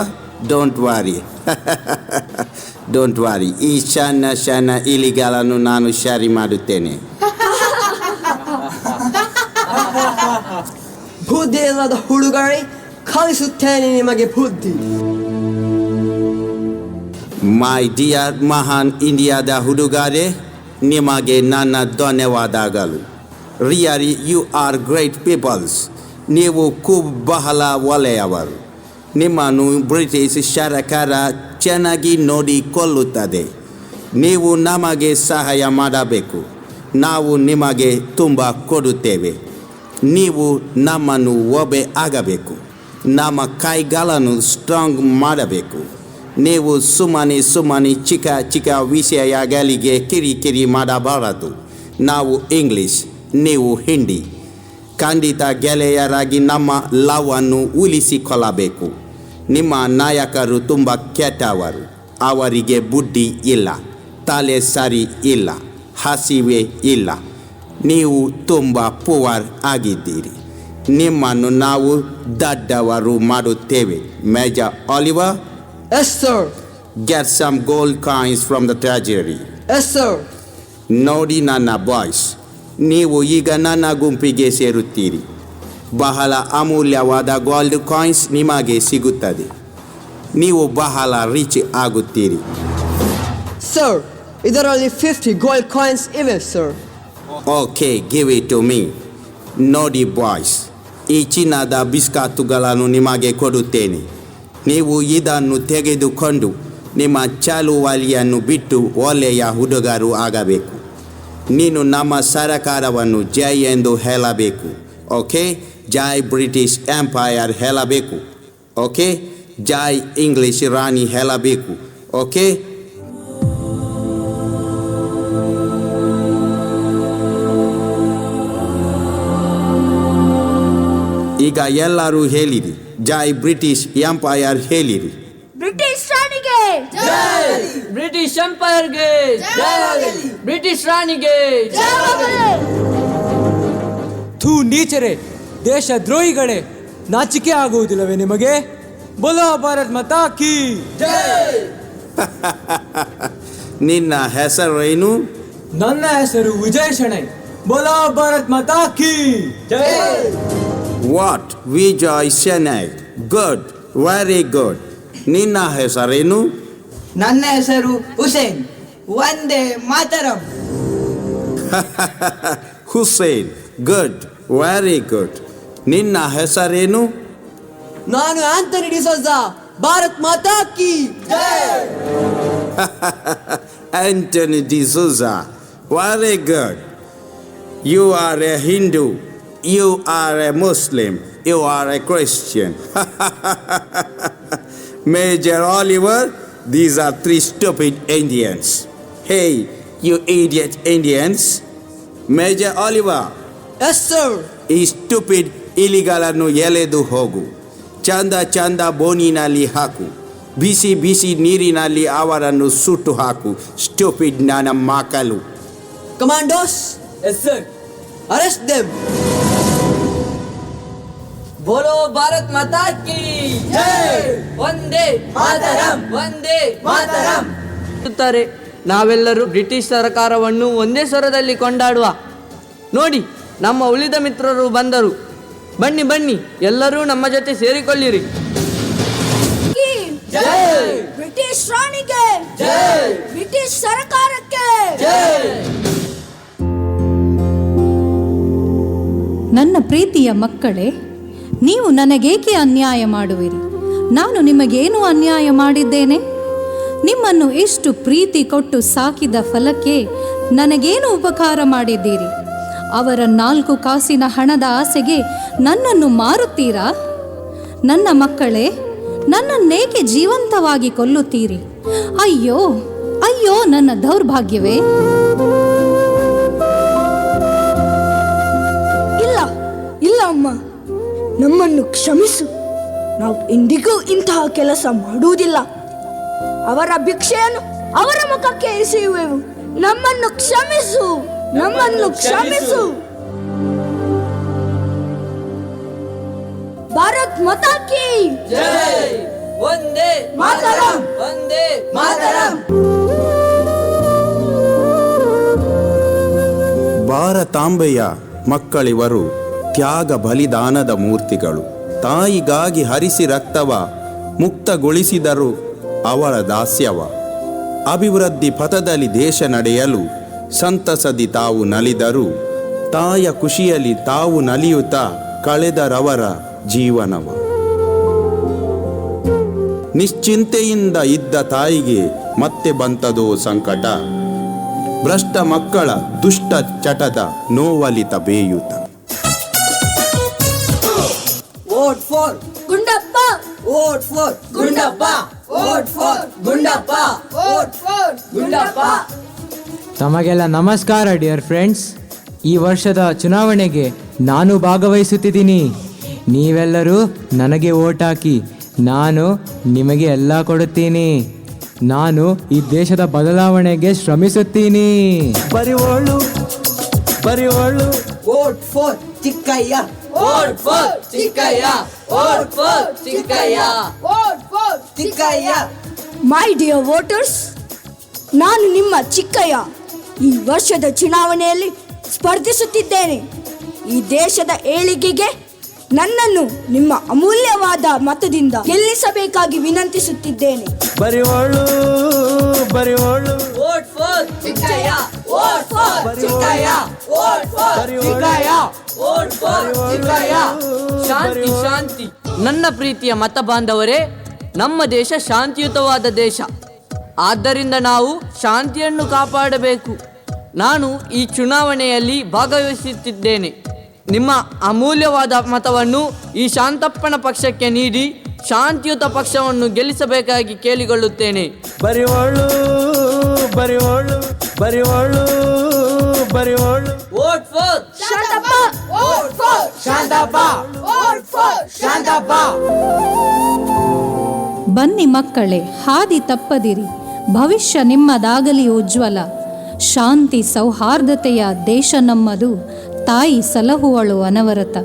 don't worry. Don't worry. ಈ ಶನ ಇಲಿಗಳನ್ನು ನಾನು ಶರಿ ಮಾಡುತ್ತೇನೆ. ಬುದ್ಧಿ ಇಲ್ಲದ ಹುಡುಗರೇ, ಕಲಿಸುತ್ತೇನೆ ನಿಮಗೆ ಬುದ್ಧಿ. ಮೈ ಡಿಯರ್ ಮಹಾನ್ ಇಂಡಿಯಾದ ಹುಡುಗರೇ, ನಿಮಗೆ ನನ್ನ ಧನ್ಯವಾದಗಳು. Really you are great peoples. ನೀವು ಬಹಳ ಒಳ್ಳೆಯವರು. ನಿಮ್ಮನ್ನು ಬ್ರಿಟಿಷ್ ಸರ್ಕಾರ ಚೆನ್ನಾಗಿ ನೋಡಿಕೊಳ್ಳುತ್ತದೆ. ನೀವು ನಮಗೆ ಸಹಾಯ ಮಾಡಬೇಕು, ನಾವು ನಿಮಗೆ ತುಂಬ ಕೊಡುತ್ತೇವೆ. ನೀವು ನಮ್ಮನ್ನು ಒಬ್ಬೆ ಆಗಬೇಕು, ನಮ್ಮ ಕೈಗಳನ್ನು ಸ್ಟ್ರಾಂಗ್ ಮಾಡಬೇಕು. ನೀವು ಸುಮ್ಮನೆ ಚಿಕ್ಕ ಚಿಕ್ಕ ವಿಷಯಗಳಿಗೆ ಕಿರಿಕಿರಿ ಮಾಡಬಾರದು. ನಾವು ಇಂಗ್ಲಿಷ್, ನೀವು ಹಿಂದಿ. ಖಂಡಿತ ಗೆಳೆಯರಾಗಿ ನಮ್ಮ ಲವನ್ನು ಉಳಿಸಿಕೊಳ್ಳಬೇಕು. ನಿಮ್ಮ ನಾಯಕರು ತುಂಬ ಕೆಟ್ಟವರು. ಅವರಿಗೆ ಬುದ್ಧಿ ಇಲ್ಲ, ತಲೆ ಸರಿ ಇಲ್ಲ, ಹಸಿವೆ ಇಲ್ಲ. ನೀವು ತುಂಬ ಪುವರ್ ಆಗಿದ್ದೀರಿ. ನಿಮ್ಮನ್ನು ನಾವು ದೊಡ್ಡವರು ಮಾಡುತ್ತೇವೆ. Major Oliver. Yes sir. Get some gold coins from the treasury. Yes sir. ನೋಡಿ ನನ್ನ ಬಾಯ್ಸ್, ನೀವು ಈಗ ನನ್ನ ಗುಂಪಿಗೆ ಸೇರುತ್ತೀರಿ. ಬಹಳ ಅಮೂಲ್ಯವಾದ ಗೋಲ್ಡ್ ಕಾಯಿನ್ಸ್ ನಿಮಗೆ ಸಿಗುತ್ತದೆ. ನೀವು ಬಹಳ ರಿಚ್ ಆಗುತ್ತೀರಿ. ಸರ್, ಇದರಲ್ಲಿ 50 ಗೋಲ್ಡ್ ಕಾಯಿನ್ಸ್ ಇವೆ sir. Okay, give it to me. ನೋಡಿ ಬಾಯ್ಸ್, ಈ ಚಿನ್ನದ ಬಿಸ್ಕತ್ತುಗಳನ್ನು ನಿಮಗೆ ಕೊಡುತ್ತೇನೆ. ನೀವು ಇದನ್ನು ತೆಗೆದುಕೊಂಡು ನಿಮ್ಮ ಚಾಲುವಾಲಿಯನ್ನು ಬಿಟ್ಟು ಒಳ್ಳೆಯ ಹುಡುಗರು ಆಗಬೇಕು. ನೀನು ನಮ್ಮ ಸರಕಾರವನ್ನು ಜೈ ಎಂದು ಹೇಳಬೇಕು. ಓಕೆ, ಜೈ ಬ್ರಿಟಿಷ್ ಎಂಪೈರ್ ಹೇಳಬೇಕು. ಓಕೆ, ಜೈ ಇಂಗ್ಲಿಷ್ ರಾಣಿ ಹೇಳಬೇಕು. ಓಕೆ. ಈಗ ಎಲ್ಲರೂ ಹೇಳಿರಿ, ಜೈ ಬ್ರಿಟಿಷ್ ಎಂಪೈರ್ ಹೇಳಿರಿ. ಬ್ರಿಟಿಷ್ ರಾಣಿಗೆ ಜೈ, ಬ್ರಿಟಿಷ್ ಎಂಪೈರ್ಗೆ ಜೈ, ಬ್ರಿಟಿಷ್ ರಾಣಿಗೆ ಜೈ. ಥೂ ನೀಚರೇ, ದೇಶ ದ್ರೋಹಿಗಳೇ, ನಾಚಿಕೆ ಆಗುವುದಿಲ್ಲವೇ ನಿಮಗೆ? ಬೋಲೋ ಭಾರತ್ ಮಾತಾ ಕಿ ಜೈ. ನಿನ್ನ ಹೆಸರೇನು? ನನ್ನ ಹೆಸರು ವಿಜಯ್ ಶೆಣೈ. ಬೋಲೋ ಭಾರತ್ ಮಾತಾ ಕಿ ಜೈ. What? Vijay Shenoy. Good, very good. ನಿನ್ನ ಹೆಸರೇನು? ನನ್ನ ಹೆಸರು ಹುಸೇನ್. ವಂದೇ ಮಾತರಂ. ಹುಸೇನ್. Good, very good. ನಿನ್ನ ಹೆಸರೇನು? ನಾನು ಆಂಥೋನಿ ಡಿಸೋಜಾ. ಭಾರತ್ ಮಾತಾ ಕಿ ಜೈ. Anthony D'Souza. Very good. You are a Hindu. You are a Muslim. You are a Christian. Major Oliver, these are three stupid Indians. Hey, you idiot Indians. Major Oliver. Yes, sir. ಈ stupid ಇಲಿಗಳನ್ನು ಎಳೆದು ಹೋಗು. ಚಂದ ಚಂದ ಬೋನಿನಲ್ಲಿ ಹಾಕು. ಬಿಸಿ ಬಿಸಿ ನೀರಿನಲ್ಲಿ ಅವರನ್ನು ಸುಟ್ಟು ಹಾಕು. ಸ್ಟುಪಿಡ್ ನನ್ನ ಮಕ್ಕಳು. Commandos. Yes, sir. Arrest them. बोलो भारत माता की जय. ವಂದೇ ಮಾತರಂ. ವಂದೇ ಮಾತರಂ. ನಾವೆಲ್ಲರೂ ಬ್ರಿಟಿಷ್ ಸರ್ಕಾರವನ್ನು ಒಂದೇ ಸ್ವರದಲ್ಲಿ ಕೊಂಡಾಡುವ. ನೋಡಿ, ನಮ್ಮ ಉಳಿದ ಮಿತ್ರರು ಬಂದರು. ಬನ್ನಿ ಬನ್ನಿ, ಎಲ್ಲರೂ ನಮ್ಮ ಜೊತೆ ಸೇರಿಕೊಳ್ಳಿರಿ. ಜೈ. ಬ್ರಿಟಿಷ್ ರಾಣಿಗೆ ಜೈ. ಬ್ರಿಟಿಷ್ ಸರ್ಕಾರಕ್ಕೆ ಜೈ. ನನ್ನ ಪ್ರೀತಿಯ ಮಕ್ಕಳೇ, ನೀವು ನನಗೇಕೆ ಅನ್ಯಾಯ ಮಾಡುವಿರಿ? ನಾನು ನಿಮಗೇನು ಅನ್ಯಾಯ ಮಾಡಿದ್ದೇನೆ? ನಿಮ್ಮನ್ನು ಇಷ್ಟು ಪ್ರೀತಿ ಕೊಟ್ಟು ಸಾಕಿದ ಫಲಕ್ಕೆ ನನಗೇನು ಉಪಕಾರ ಮಾಡಿದ್ದೀರಿ? ಅವರ 4 ಕಾಸಿನ ಹಣದ ಆಸೆಗೆ ನನ್ನನ್ನು ಮಾರುತ್ತೀರಾ? ನನ್ನ ಮಕ್ಕಳೇ, ನನ್ನನ್ನೇಕೆ ಜೀವಂತವಾಗಿ ಕೊಲ್ಲುತ್ತೀರಿ? ಅಯ್ಯೋ ಅಯ್ಯೋ, ನನ್ನ ದೌರ್ಭಾಗ್ಯವೇ! ಇಲ್ಲ ಅಮ್ಮ, ನಮ್ಮನ್ನು ಕ್ಷಮಿಸು. ನಾವು ಎಂದಿಗೂ ಇಂತಹ ಕೆಲಸ ಮಾಡುವುದಿಲ್ಲ. ಅವರ ಭಿಕ್ಷೆಯನ್ನು ಅವರ ಮುಖಕ್ಕೆ ಎಸೆಯುವೆವು. ನಮ್ಮನ್ನು ಕ್ಷಮಿಸು, ನಮ್ಮನ್ನು ಕ್ಷಮಿಸು. ಭಾರತ್ ಮಾತಾ ಕಿ ಜೈ. ವಂದೇ ಮಾತರಂ. ವಂದೇ ಮಾತರಂ. ಭಾರತಾಂಬೆಯ ಮಕ್ಕಳಿವರು ತ್ಯಾಗ ಬಲಿದಾನದ ಮೂರ್ತಿಗಳು. ತಾಯಿಗಾಗಿ ಹರಿಸಿ ರಕ್ತವ ಮುಕ್ತಗೊಳಿಸಿದರು ಅವರ ದಾಸ್ಯವ. ಅಭಿವೃದ್ಧಿ ಪಥದಲ್ಲಿ ದೇಶ ನಡೆಯಲು ಸಂತಸದಿ ತಾವು ನಲಿದರು. ತಾಯ ಖುಷಿಯಲ್ಲಿ ತಾವು ನಲಿಯುತ್ತಾ ಕಳೆದರವರ ಜೀವನವ. ನಿಶ್ಚಿಂತೆಯಿಂದ ಇದ್ದ ತಾಯಿಗೆ ಮತ್ತೆ ಬಂತದೋ ಸಂಕಟ. ಭ್ರಷ್ಟ ಮಕ್ಕಳ ದುಷ್ಟ ಚಟದ ನೋವಲಿತ ಬೇಯುತ. Vote for Gundappa. Vote for Gundappa. Vote for Gundappa. Vote for Gundappa. ತಮಗೆಲ್ಲ ನಮಸ್ಕಾರ ಡಿಯರ್ ಫ್ರೆಂಡ್ಸ್. ಈ ವರ್ಷದ ಚುನಾವಣೆಗೆ ನಾನು ಭಾಗವಹಿಸುತ್ತಿದ್ದೀನಿ. ನೀವೆಲ್ಲರೂ ನನಗೆ ವೋಟ್ ಹಾಕಿ. ನಾನು ನಿಮಗೆ ಎಲ್ಲ ಕೊಡುತ್ತೀನಿ. ನಾನು ಈ ದೇಶದ ಬದಲಾವಣೆಗೆ ಶ್ರಮಿಸುತ್ತೀನಿ. ಬರಿವೋಳು ಬರಿವೋಳು. Vote for Chikkayya. Vote for Chikkayya. Vote for Chikkayya. Vote for Chikkayya. My dear voters, ನಾನು ನಿಮ್ಮ ಚಿಕ್ಕಯ್ಯ ಈ ವರ್ಷದ ಚುನಾವಣೆಯಲ್ಲಿ ಸ್ಪರ್ಧಿಸುತ್ತಿದ್ದೇನೆ. ಈ ದೇಶದ ಏಳಿಗೆಗೆ ನನ್ನನ್ನು ನಿಮ್ಮ ಅಮೂಲ್ಯವಾದ ಮತದಿಂದ ಗೆಲ್ಲಿಸಬೇಕಾಗಿ ವಿನಂತಿಸುತ್ತಿದ್ದೇನೆ. ಬರಿವೋಳು ಬರಿವೋಳು. Vote for Chikkayya. Vote for Chikkayya. Vote for Chikkayya. Vote for ಚಿಕ್ಕಯ್ಯ. ಶಾಂತಿ ಶಾಂತಿ. ನನ್ನ ಪ್ರೀತಿಯ ಮತ ಬಾಂಧವರೇ, ನಮ್ಮ ದೇಶ ಶಾಂತಿಯುತವಾದ ದೇಶ. ಆದ್ದರಿಂದ ನಾವು ಶಾಂತಿಯನ್ನು ಕಾಪಾಡಬೇಕು. ನಾನು ಈ ಚುನಾವಣೆಯಲ್ಲಿ ಭಾಗವಹಿಸುತ್ತಿದ್ದೇನೆ. ನಿಮ್ಮ ಅಮೂಲ್ಯವಾದ ಮತವನ್ನು ಈ ಶಾಂತಪ್ಪನ ಪಕ್ಷಕ್ಕೆ ನೀಡಿ ಶಾಂತಿಯುತ ಪಕ್ಷವನ್ನು ಗೆಲ್ಲಿಸಬೇಕಾಗಿ ಕೇಳಿಕೊಳ್ಳುತ್ತೇನೆ. ಬರಿವೋಳು ಬರಿವೋಳು ಬರಿವೋಳು ಬರಿವೋಳು. Vote for Shantappa. Vote for Shantappa. Vote for Shantappa. ಬನ್ನಿ ಮಕ್ಕಳೇ, ಹಾದಿ ತಪ್ಪದಿರಿ. ಭವಿಷ್ಯ ನಿಮ್ಮದಾಗಲಿ ಉಜ್ವಲ. ಶಾಂತಿ ಸೌಹಾರ್ದತೆಯ ದೇಶ ನಮ್ಮದು. ತಾಯಿ ಸಲಹುವಳು ಅನವರತ.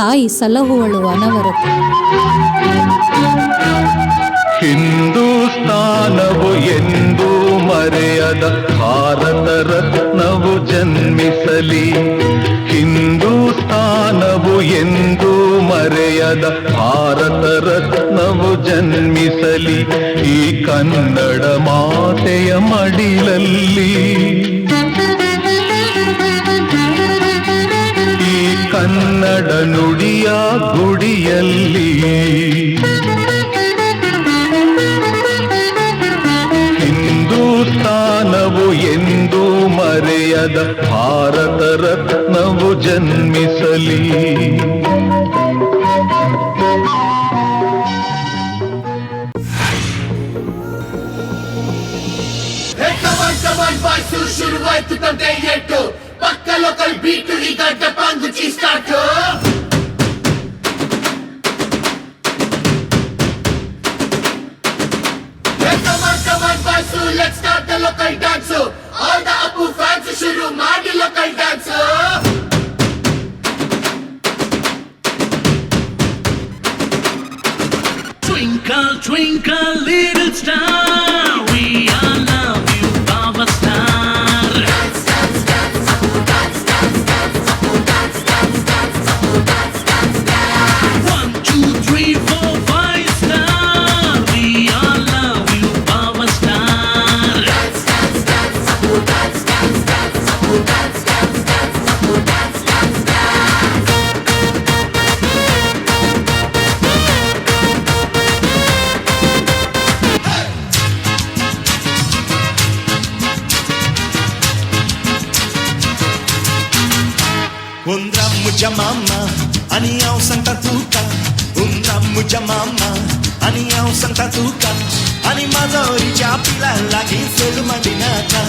ತಾಯಿ ಸಲಹುವಳು ಅನವರತ. ಹಿಂದೂಸ್ತಾನವು ಎಂದೂ ಮರೆಯದ ಭಾರತ ರತ್ನವು ಜನ್ಮಿಸಲಿ. ಹಿಂದೂಸ್ತಾನವು ಎಂದೂ ಮರೆಯದ ಭಾರತ ರತ್ನವು ಜನ್ಮಿಸಲಿ. ಈ ಕನ್ನಡ ಮಾತೆಯ ಮಡಿಲಲ್ಲಿ, ಈ ಕನ್ನಡ ನುಡಿಯ ಗುಡಿಯಲ್ಲಿ. ಹಿಂದೂಸ್ತಾನವು ಎಂದೂ ಮರೆಯದ ಭಾರತ ರತ್ನವು ಜನ್ಮಿಸಲಿ. ಶುರುವಾಯ್ತು ತಂದೆ ಎಟ್ಟು ಪಕ್ಕ ಲೋಕಲ್ ಬೀಟು ಈಗ ಡಪಾಂಗು ಚೀಸ್ಟಾಟು. Let's start the local dance. All the Apu fans shuru maadi local dance. Twinkle twinkle little star, we all love you, our star. Dance dance dance, Apu dance dance dance, Apu dance dance dance, Apu dance dance dance. 1 2 3 4 5 star, we all love you, our star. Dance dance dance, Apu dance dance dance, Apu dance dance dance, Apu dance dance dance. Jamama, aniyaw sang tatuka. Jamama, aniyaw sang tatuka. Ani mazoriच्या पिलालागी फेलू मडिनाका.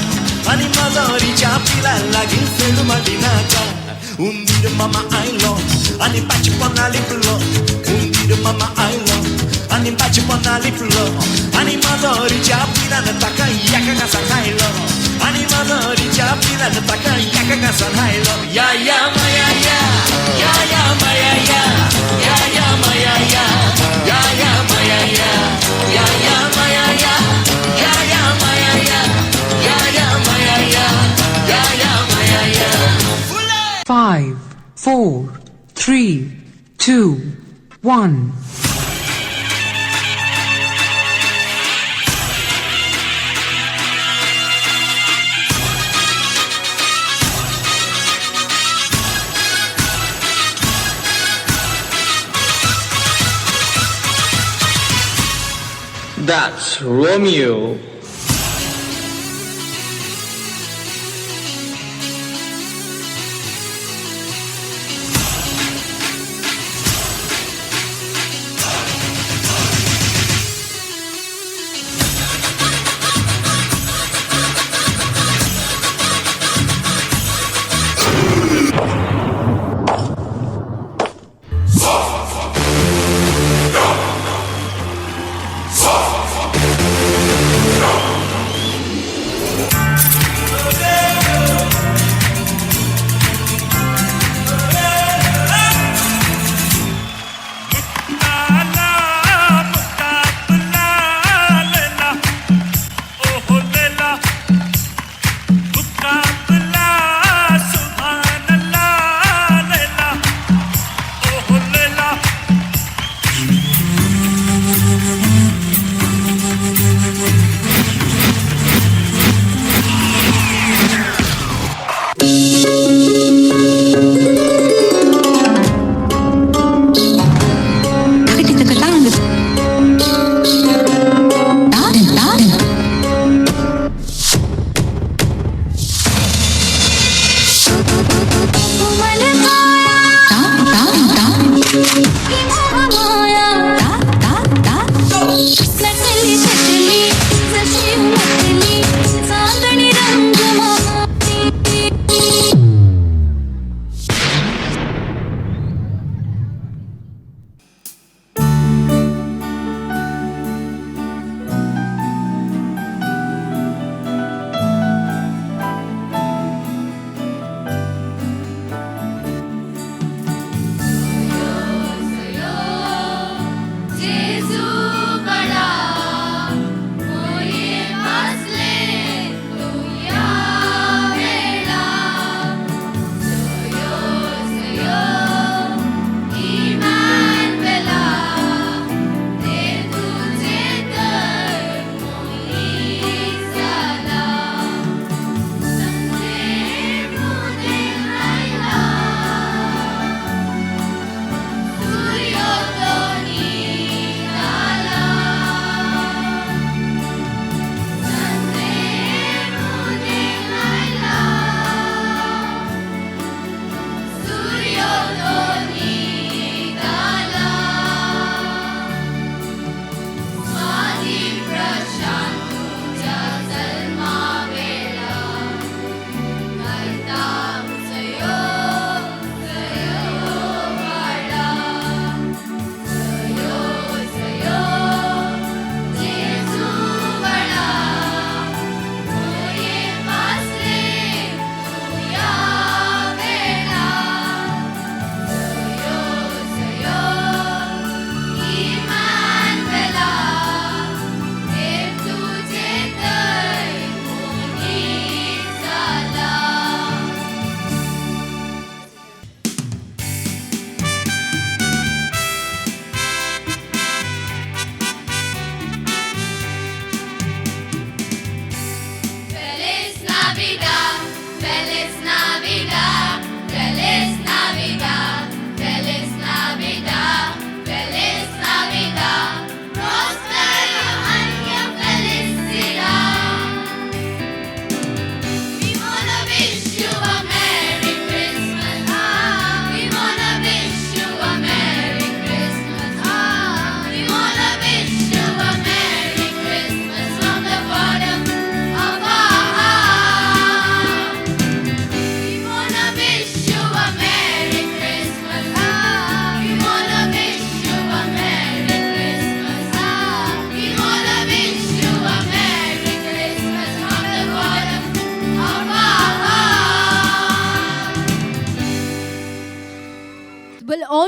Ani mazoriच्या पिलालागी फेलू मडिनाका. Undir mama ailo, ani pachi pona liplo. Undir mama ailo, ani pachi pona liplo. Ani mazoriच्या pilana taka yaka ka sanhailo. Ani mazoriच्या pilana taka yaka ka sanhailo. Ya ya maya ya, ya ya maya ya, ya ya maya ya, ya ya maya ya, ya ya maya ya, ya ya maya ya, ya ya maya ya, ya ya maya ya. 5 4 3 2 1. That's Romeo.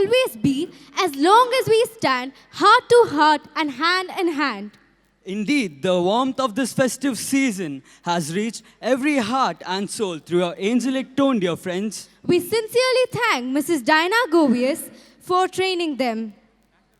always be as long as we stand heart to heart and hand in hand. Indeed, the warmth of this festive season has reached every heart and soul through your angelic tone, dear friends. We sincerely thank Mrs. Diana Govius for training them.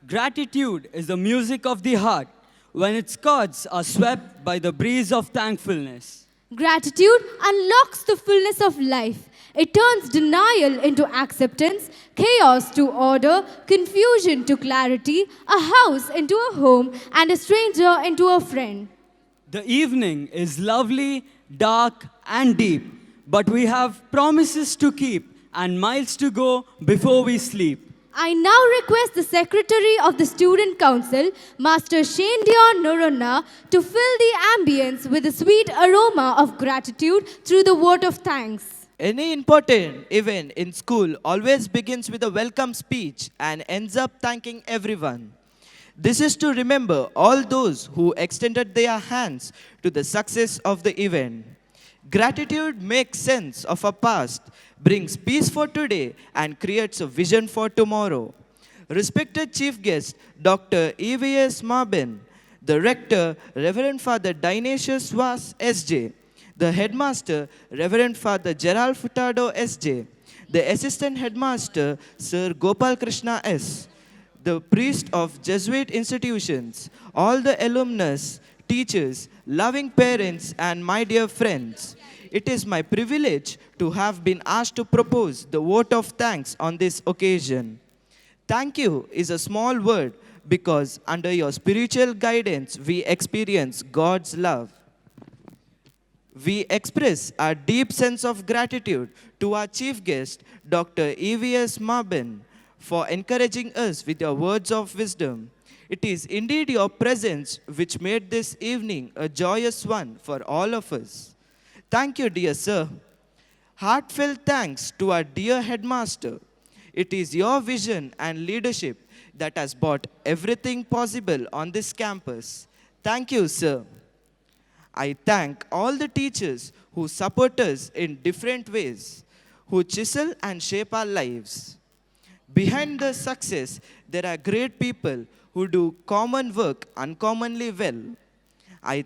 Gratitude is the music of the heart when its chords are swept by the breeze of thankfulness. Gratitude unlocks the fullness of life. It turns denial into acceptance, chaos to order, confusion to clarity, a house into a home, and a stranger into a friend. The evening is lovely, dark, and deep, but we have promises to keep and miles to go before we sleep. I now request the Secretary of the Student Council, Master Shane Dion Noronna, to fill the ambience with the sweet aroma of gratitude through the word of thanks. Any important event in school always begins with a welcome speech and ends up thanking everyone. This is to remember all those who extended their hands to the success of the event. Gratitude makes sense of our past, brings peace for today, and creates a vision for tomorrow. Respected Chief Guest, Dr. EVS Mabin, the Rector, Reverend Father Dionysius Vas SJ, the Headmaster, Reverend Father Gerald Furtado SJ, the Assistant Headmaster, Sir Gopal Krishna S., the Priest of Jesuit institutions, all the alumnus, teachers, loving parents, and my dear friends. It is my privilege to have been asked to propose the vote of thanks on this occasion. Thank you is a small word because under your spiritual guidance, we experience God's love. We express our deep sense of gratitude to our chief guest, Dr. EVS Mabin, for encouraging us with your words of wisdom. It is indeed your presence which made this evening a joyous one for all of us. Thank you, dear sir. Heartfelt thanks to our dear headmaster. It is your vision and leadership that has brought everything possible on this campus. Thank you, sir. I thank all the teachers who support us in different ways, who chisel and shape our lives. Behind the success, there are great people who do common work uncommonly well. I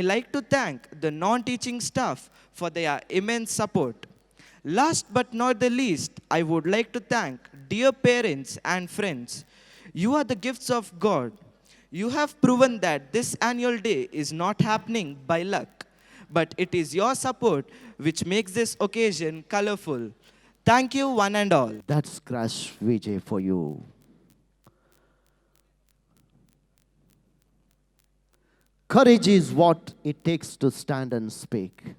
like to thank the non-teaching staff for their immense support. Last but not the least, I would like to thank dear parents and friends. You are the gifts of God. You have proven that this annual day is not happening by luck, but it is your support which makes this occasion colorful. Thank you, one and all. That's Crash Vijay for you. Courage is what it takes to stand and speak.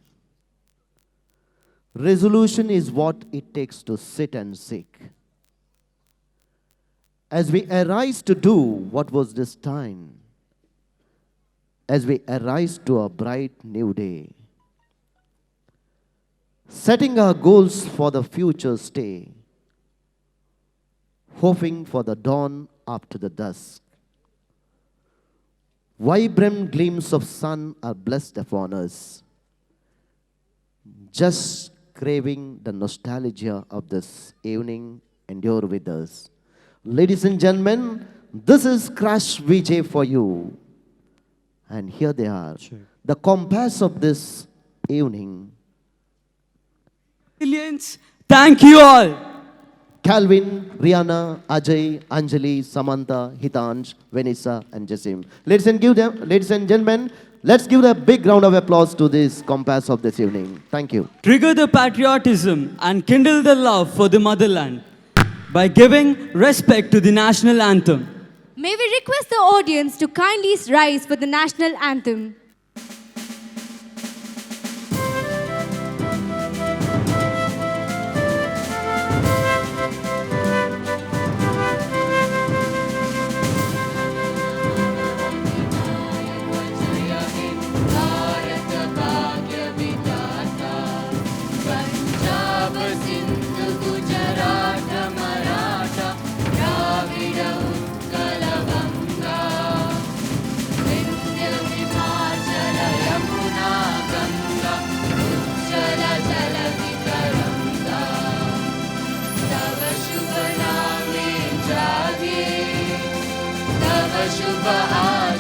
Resolution is what it takes to sit and seek. As we arise to do what was destined, as we arise to a bright new day, setting our goals for the future stay, hoping for the dawn after the dusk. Vibrant gleams of sun are blessed upon us, just craving the nostalgia of this evening endure with us. Ladies and gentlemen, this is Crash Vijay for you. And here they are, the compass of this evening. Millions, thank you all. Calvin, Rihanna, Ajay, Anjali, Samantha, Hitansh, Vanessa, and Jasim. Ladies and gentlemen, let's give a big round of applause to this compass of this evening. Thank you. Trigger the patriotism and kindle the love for the motherland by giving respect to the national anthem. May we request the audience to kindly rise for the national anthem. शुभ हार